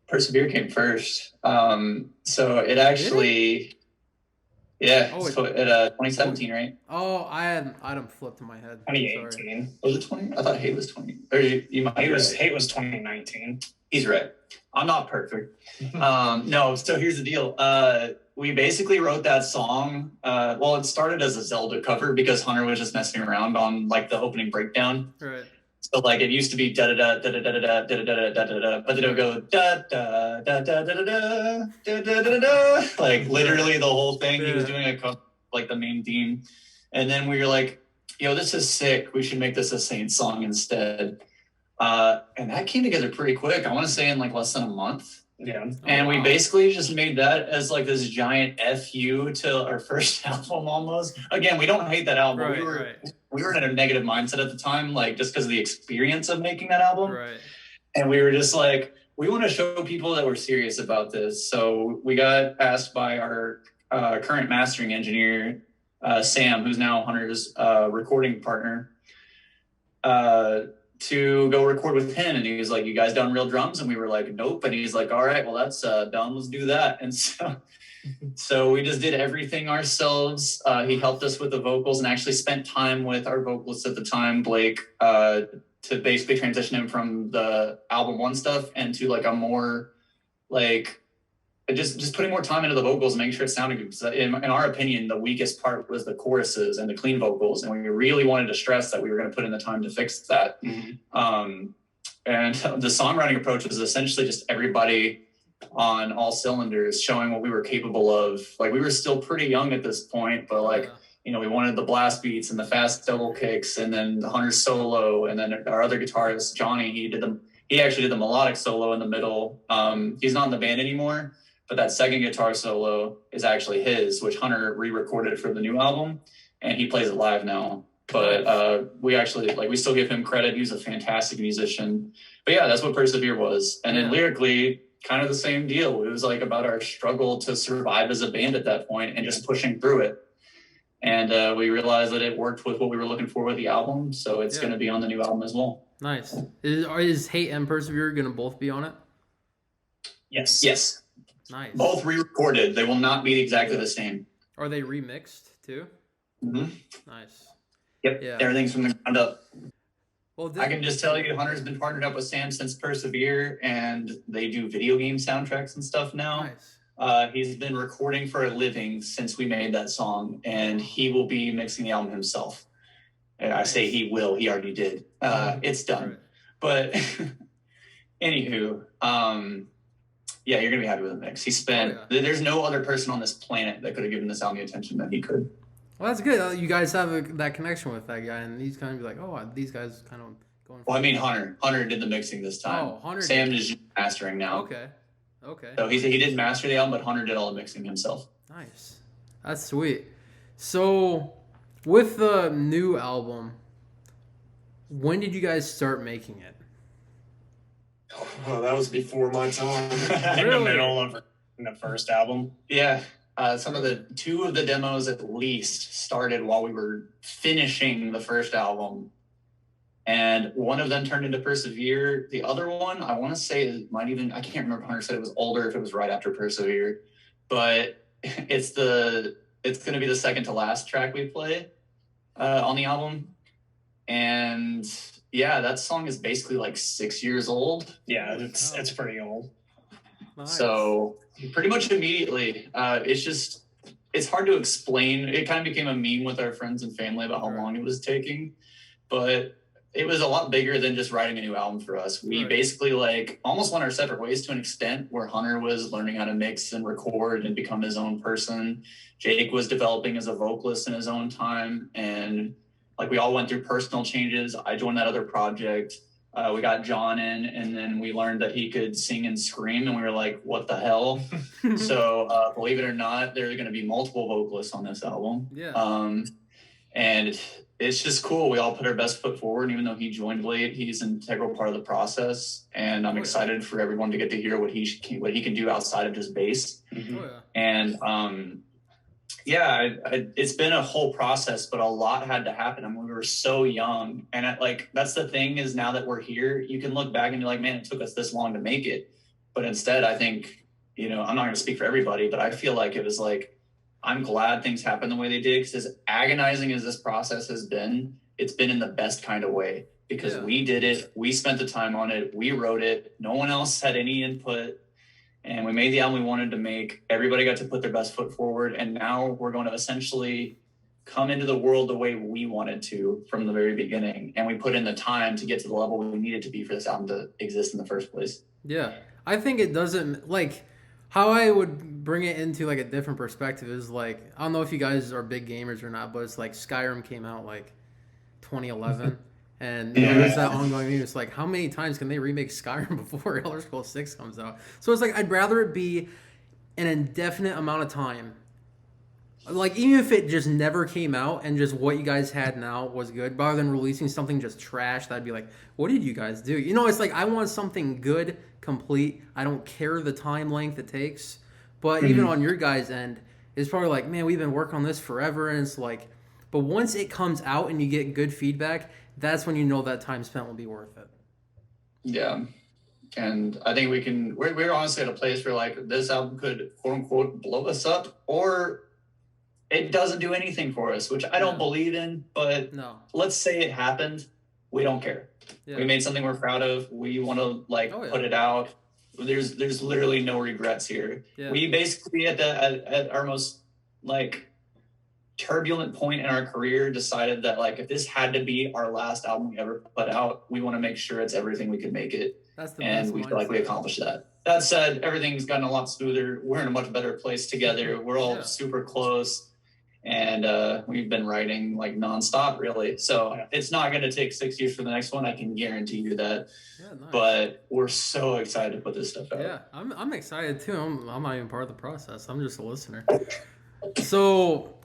Persevere came first. So it actually... Yeah, Oh, it's 2017, right? Oh, I had them flipped in my head. 2018. Was it 20? I thought Hate was 20. Or you might Hate was 2019. He's right. I'm not perfect. No, so here's the deal. We basically wrote that song. Well, it started as a Zelda cover because Hunter was just messing around on like the opening breakdown. Right. So like it used to be da da da da da da da da da da da da, but then it would go da da da da da da da da da da da, like literally the whole thing. He was doing a cover, like the main theme, and then we were like, "Yo, this is sick. We should make this a Saint song instead." And that came together pretty quick. I want to say in like less than a month. Yeah. And we basically just made that as like this giant FU to our first album almost. Again, we don't hate that album. We were in a negative mindset at the time, like just because of the experience of making that album. Right. And we were just like, we want to show people that we're serious about this. So we got asked by our current mastering engineer, Sam, who's now Hunter's recording partner, to go record with him. And he was like, you guys done real drums? And we were like, nope. And he's like, all right, well, that's done. Let's do that. And so we just did everything ourselves. He helped us with the vocals and actually spent time with our vocalist at the time, Blake, to basically transition him from the album one stuff and to like a more like just putting more time into the vocals and making sure it sounded good. Because in our opinion, the weakest part was the choruses and the clean vocals. And we really wanted to stress that we were going to put in the time to fix that. And the songwriting approach was essentially just everybody on all cylinders showing what we were capable of. Like we were still pretty young at this point, but like, you know, we wanted the blast beats and the fast double kicks and then the Hunter solo. And then our other guitarist, Johnny, he actually did the melodic solo in the middle. He's not in the band anymore, but that second guitar solo is actually his, which Hunter re-recorded for the new album, and he plays it live now. But we actually, like, we still give him credit. He's a fantastic musician. But yeah, that's what Persevere was. And then lyrically, kind of the same deal. It was like about our struggle to survive as a band at that point and just pushing through it. And we realized that it worked with what we were looking for with the album, so it's going to be on the new album as well. Nice. Is Hate and Persevere going to both be on it? Yes. Yes. Nice. Both re-recorded. They will not be exactly the same. Are they remixed too? Mm-hmm. Nice. Yep. Yeah. Everything's from the ground up. Well, I can just tell you, Hunter's been partnered up with Sam since Persevere, and they do video game soundtracks and stuff now. Nice. He's been recording for a living since we made that song, and he will be mixing the album himself. And I say he will. He already did. It's done. Right. But anywho, yeah, you're going to be happy with the mix. He spent... There's no other person on this planet that could have given this album the attention that he could. Well, that's good. You guys have that connection with that guy, and he's kind of like, oh, these guys kind of going... Well, I mean, Hunter. Hunter did the mixing this time. Oh, Hunter Sam is mastering now. Okay. So he didn't master the album, but Hunter did all the mixing himself. Nice. That's sweet. So, with the new album, when did you guys start making it? Oh, that was before my time. In the middle of the first album. Yeah. Two of the demos at least started while we were finishing the first album. And one of them turned into Persevere. The other one, I want to say it might even, I can't remember if Hunter said it was older, if it was right after Persevere. But it's going to be the second to last track we play on the album. And yeah, that song is basically like 6 years old. Yeah, it's pretty old. Nice. So pretty much immediately, it's hard to explain. It kind of became a meme with our friends and family about how long it was taking, but it was a lot bigger than just writing a new album for us. We basically like almost went our separate ways to an extent, where Hunter was learning how to mix and record and become his own person. Jake was developing as a vocalist in his own time. And like we all went through personal changes. I joined that other project. We got John in, and then we learned that he could sing and scream, and we were like, what the hell? So believe it or not, there are going to be multiple vocalists on this album. Yeah. And it's just cool. We all put our best foot forward. Even though he joined late, he's an integral part of the process. And I'm excited for everyone to get to hear what he can do outside of just bass. And it's been a whole process, but a lot had to happen. I mean, we were so young, and that's the thing is, now that we're here, you can look back and be like, man, it took us this long to make it. But instead, I think, I'm not going to speak for everybody, but I feel like it was like, I'm glad things happened the way they did, because as agonizing as this process has been, it's been in the best kind of way, because we did it. We spent the time on it. We wrote it. No one else had any input. And we made the album we wanted to make. Everybody got to put their best foot forward. And now we're going to essentially come into the world the way we wanted to from the very beginning. And we put in the time to get to the level we needed to be for this album to exist in the first place. Yeah. I think it doesn't, like, how I would bring it into like a different perspective is like, I don't know if you guys are big gamers or not, but it's like Skyrim came out like 2011. And there's that ongoing thing. It's like, how many times can they remake Skyrim before Elder Scrolls 6 comes out? So it's like, I'd rather it be an indefinite amount of time. Like, even if it just never came out and just what you guys had now was good, rather than releasing something just trash, that'd be like, what did you guys do? It's like, I want something good, complete. I don't care the time length it takes. But even on your guys' end, it's probably like, man, we've been working on this forever. And it's like, but once it comes out and you get good feedback, that's when you know that time spent will be worth it. Yeah. And I think we're honestly at a place where like this album could quote unquote blow us up, or it doesn't do anything for us, which I don't believe in, but let's say it happened. We don't care. Yeah. We made something we're proud of. We want to put it out. There's literally no regrets here. Yeah. We basically at our most turbulent point in our career decided that if this had to be our last album we ever put out, we want to make sure it's everything we could make it. And we feel like we accomplished that. That said, everything's gotten a lot smoother. We're in a much better place together. We're all super close. And we've been writing nonstop, really. So it's not going to take 6 years for the next one. I can guarantee you that. Yeah, nice. But we're so excited to put this stuff out. Yeah, I'm excited too. I'm not even part of the process. I'm just a listener. So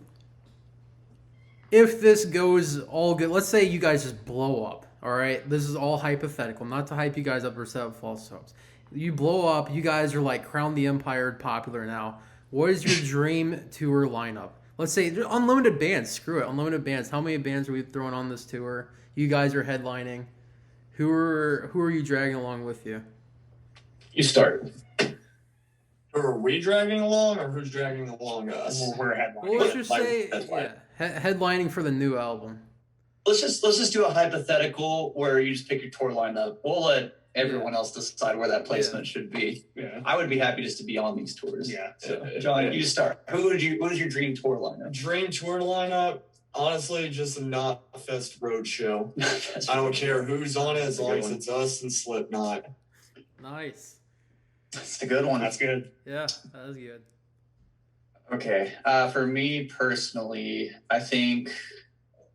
if this goes all good, let's say you guys just blow up. All right, this is all hypothetical, not to hype you guys up or set up false hopes. You blow up. You guys are Crown the Empire popular now. What is your dream tour lineup? Let's say unlimited bands. Screw it, unlimited bands. How many bands are we throwing on this tour? You guys are headlining. Who are you dragging along with you? You start. Who are we dragging along, or who's dragging along us? Well, we're headlining. Well, let's just say headlining for the new album. Let's just do a hypothetical where you just pick your tour lineup. We'll let everyone else decide where that placement should be. Yeah. I would be happy just to be on these tours. Yeah. So, John, you start. What is your dream tour lineup? Dream tour lineup? Honestly, just a Knotfest road show. I don't care who's on it as long as it's us and Slipknot. Nice. That's a good one. That's good. Yeah, that was good. Okay. For me personally, I think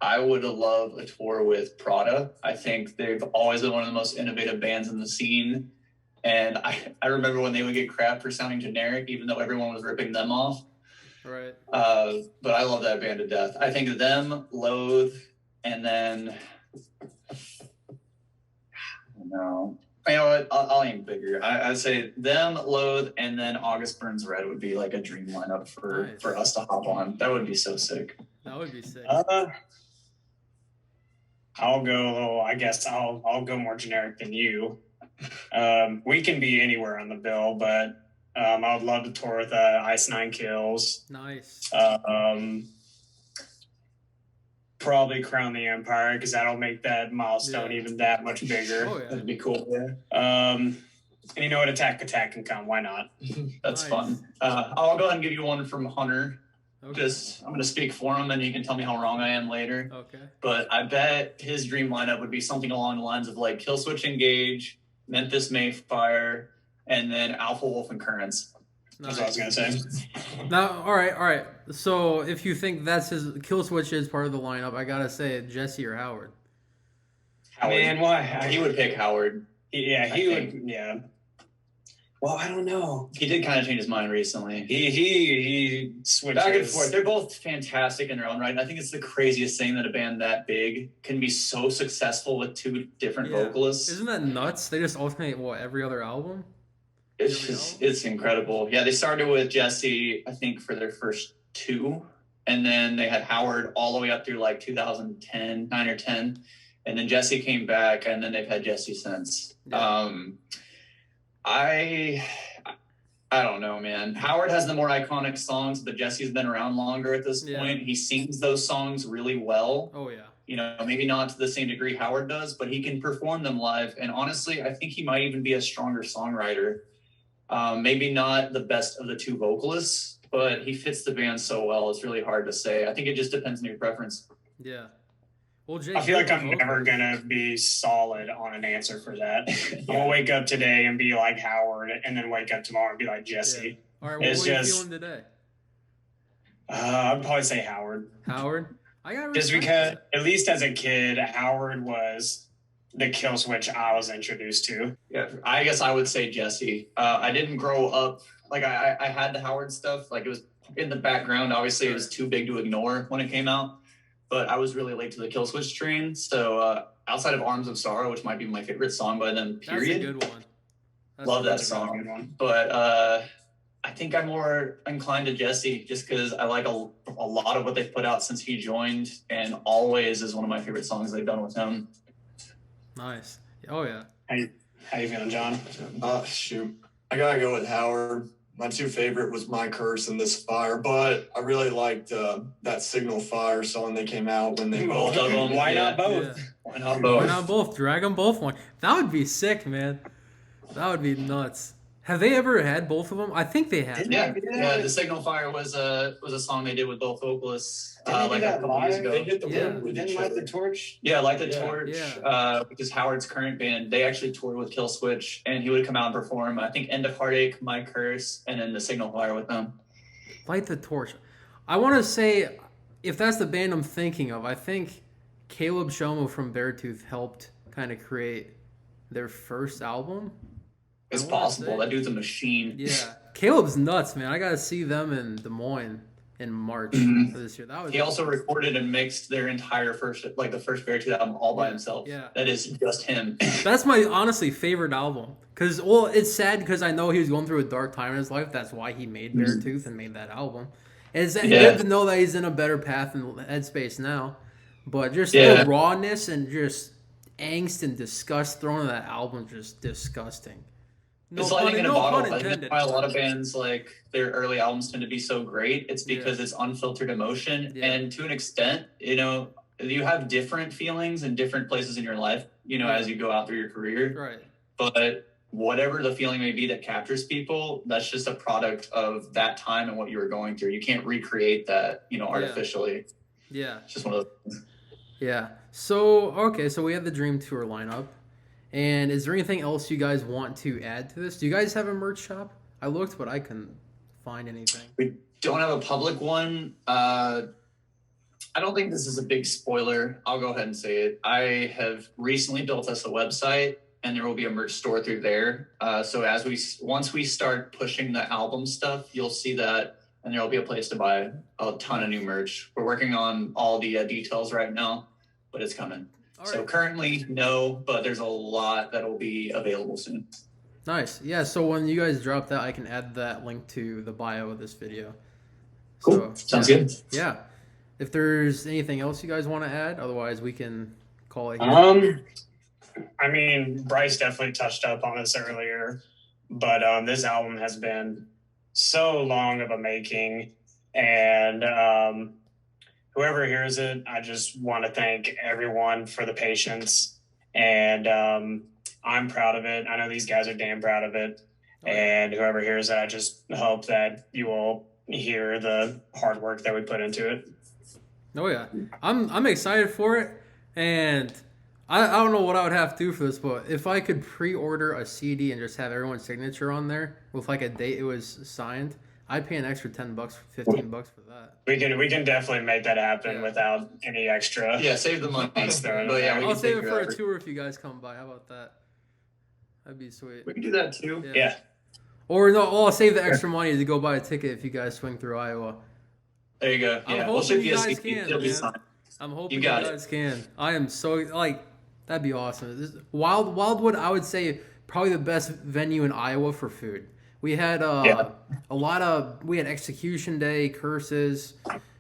I would love a tour with Prada. I think they've always been one of the most innovative bands in the scene. And I remember when they would get crap for sounding generic, even though everyone was ripping them off. Right. But I love that band to death. I think them, Loathe, and then I don't know. You know what? I'll aim bigger. I'd say them, Loathe, and then August Burns Red would be a dream lineup for us to hop on. That would be so sick. That would be sick. I'll go more generic than you. We can be anywhere on the bill, but I would love to tour with Ice Nine Kills. Nice. Probably Crown the Empire, because that'll make that milestone even that much bigger. Oh, yeah. That'd be cool. Yeah. And you know what? Attack can come. Why not? That's Nice. fun. I'll go ahead and give you one from Hunter. Okay. I'm going to speak for him, and you can tell me how wrong I am later. Okay. But I bet his dream lineup would be something along the lines of like Killswitch Engage, Memphis Mayfire, and then Alpha Wolf and Currents. That's what I was gonna say. Now, all right. So if you think that's his Killswitch is part of the lineup, I gotta say Jesse or Howard. Howard. Man, why? He would pick Howard. He would. Yeah. Well, I don't know. He did kind of change his mind recently. He switches Back and forth. They're both fantastic in their own right. And I think it's the craziest thing that a band that big can be so successful with two different vocalists. Isn't that nuts? They just alternate every other album? It's incredible. Yeah, they started with Jesse, I think, for their first two. And then they had Howard all the way up through like 2010, 9 or 10. And then Jesse came back, and then they've had Jesse since. Yeah. I don't know, man. Howard has the more iconic songs, but Jesse's been around longer at this point. He sings those songs really well. Oh, yeah. You know, maybe not to the same degree Howard does, but he can perform them live. And honestly, I think he might even be a stronger songwriter. Maybe not the best of the two vocalists, but he fits the band so well. It's really hard to say. I think it just depends on your preference. Yeah. Well, Jake, I feel like I'm never gonna be solid on an answer for that. I'm gonna wake up today and be like Howard, and then wake up tomorrow and be like Jesse. Yeah. All right, what are you feeling today? I'd probably say Howard. Howard? I got just because, at least as a kid, Howard was the kill switch I was introduced to. Yeah, I guess I would say Jesse. I didn't grow up like I had the Howard stuff. Like it was in the background. Obviously, it was too big to ignore when it came out. But I was really late to the kill switch train. So outside of Arms of Sorrow, which might be my favorite song by them, period. That's a good one. Love that song. Really one. But I think I'm more inclined to Jesse just because I like a lot of what they've put out since he joined, and Always is one of my favorite songs they've done with him. Nice. Oh, yeah. How you feeling, John? Shoot. I gotta go with Howard. My two favorite was My Curse and This Fire, but I really liked that Signal Fire song that came out when they both of them. Why not both? Yeah. Why not both? Why not both? Drag them both one. That would be sick, man. That would be nuts. Have they ever had both of them? I think they have. Yeah. The Signal Fire was a song they did with both vocalists like a couple years ago. They hit the Yeah. road with Then each Light other. the Torch. Yeah, Light the Yeah. Torch, Yeah. which is Howard's current band. They actually toured with Killswitch, and he would come out and perform, I think, End of Heartache, My Curse, and then the Signal Fire with them. Light the Torch. I want to say, if that's the band I'm thinking of, I think Caleb Shomo from Beartooth helped kind of create their first album. It's I wanna possible. say. That dude's a machine. Yeah. Caleb's nuts, man. I got to see them in Des Moines in March of this year. That was He also recorded and mixed their entire the first Beartooth album all by himself. Yeah. That is just him. That's my honestly favorite album. Because, well, it's sad because I know he was going through a dark time in his life. That's why he made Beartooth and made that album. And it's good to know that he's in a better path and headspace now. But just the rawness and just angst and disgust thrown in that album is just disgusting. It's lightning in a bottle. pun I think intended. that's why a lot of bands, like, their early albums tend to be so great. It's because it's unfiltered emotion. Yeah. And to an extent, you have different feelings in different places in your life, as you go out through your career. Right. But whatever the feeling may be that captures people, that's just a product of that time and what you were going through. You can't recreate that, artificially. Yeah. It's just one of those things. Yeah. So we have the Dream Tour lineup. And is there anything else you guys want to add to this? Do you guys have a merch shop? I looked, but I couldn't find anything. We don't have a public one. I don't think this is a big spoiler. I'll go ahead and say it. I have recently built us a website, and there will be a merch store through there. So once we start pushing the album stuff, you'll see that, and there will be a place to buy a ton of new merch. We're working on all the details right now, but it's coming. All So right. currently, no, but there's a lot that will be available soon. Nice. Yeah, so when you guys drop that, I can add that link to the bio of this video. Cool. So, Sounds yeah. good. Yeah. If there's anything else you guys want to add, otherwise we can call it here. I mean, Bryce definitely touched up on this earlier, but this album has been so long of a making, and whoever hears it, I just want to thank everyone for the patience, and I'm proud of it. I know these guys are damn proud of it. Oh, yeah. And whoever hears it, I just hope that you will hear the hard work that we put into it. Oh yeah, I'm excited for it, and I don't know what I would have to do for this, but if I could pre-order a CD and just have everyone's signature on there with like a date it was signed, I'd pay an extra $10, $15 for that. We can definitely make that happen Yeah. without any extra. Yeah, save the money. Let's throw it But in yeah, there. we I'll can save take it your for a effort. tour if you guys come by. How about that? That'd be sweet. We can do that too. Yeah. Or no, I'll save the extra money to go buy a ticket if you guys swing through Iowa. There you go. I'm Yeah, hoping ship you a guys CD. can, It'll be man. signed. I'm hoping You you got it. guys can. I am so like that'd be awesome. Wildwood, I would say probably the best venue in Iowa for food. We had we had Execution Day, Curses,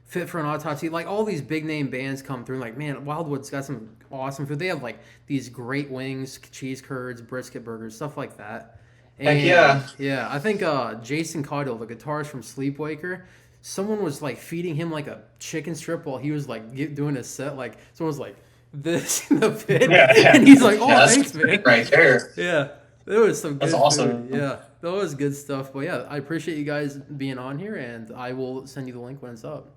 Fit for an Autopsy, like all these big name bands come through. Like, man, Wildwood's got some awesome food. They have like these great wings, cheese curds, brisket burgers, stuff like that. And, Heck yeah. Yeah, I think Jason Caudill, the guitarist from Sleepwaker, someone was like feeding him like a chicken strip while he was like doing his set. Like someone was like this in the pit, and he's like, "Oh, Yeah, that's thanks, man." right there. Yeah, there was some good That's awesome. food. Yeah, that was good stuff. But yeah, I appreciate you guys being on here, and I will send you the link when it's up.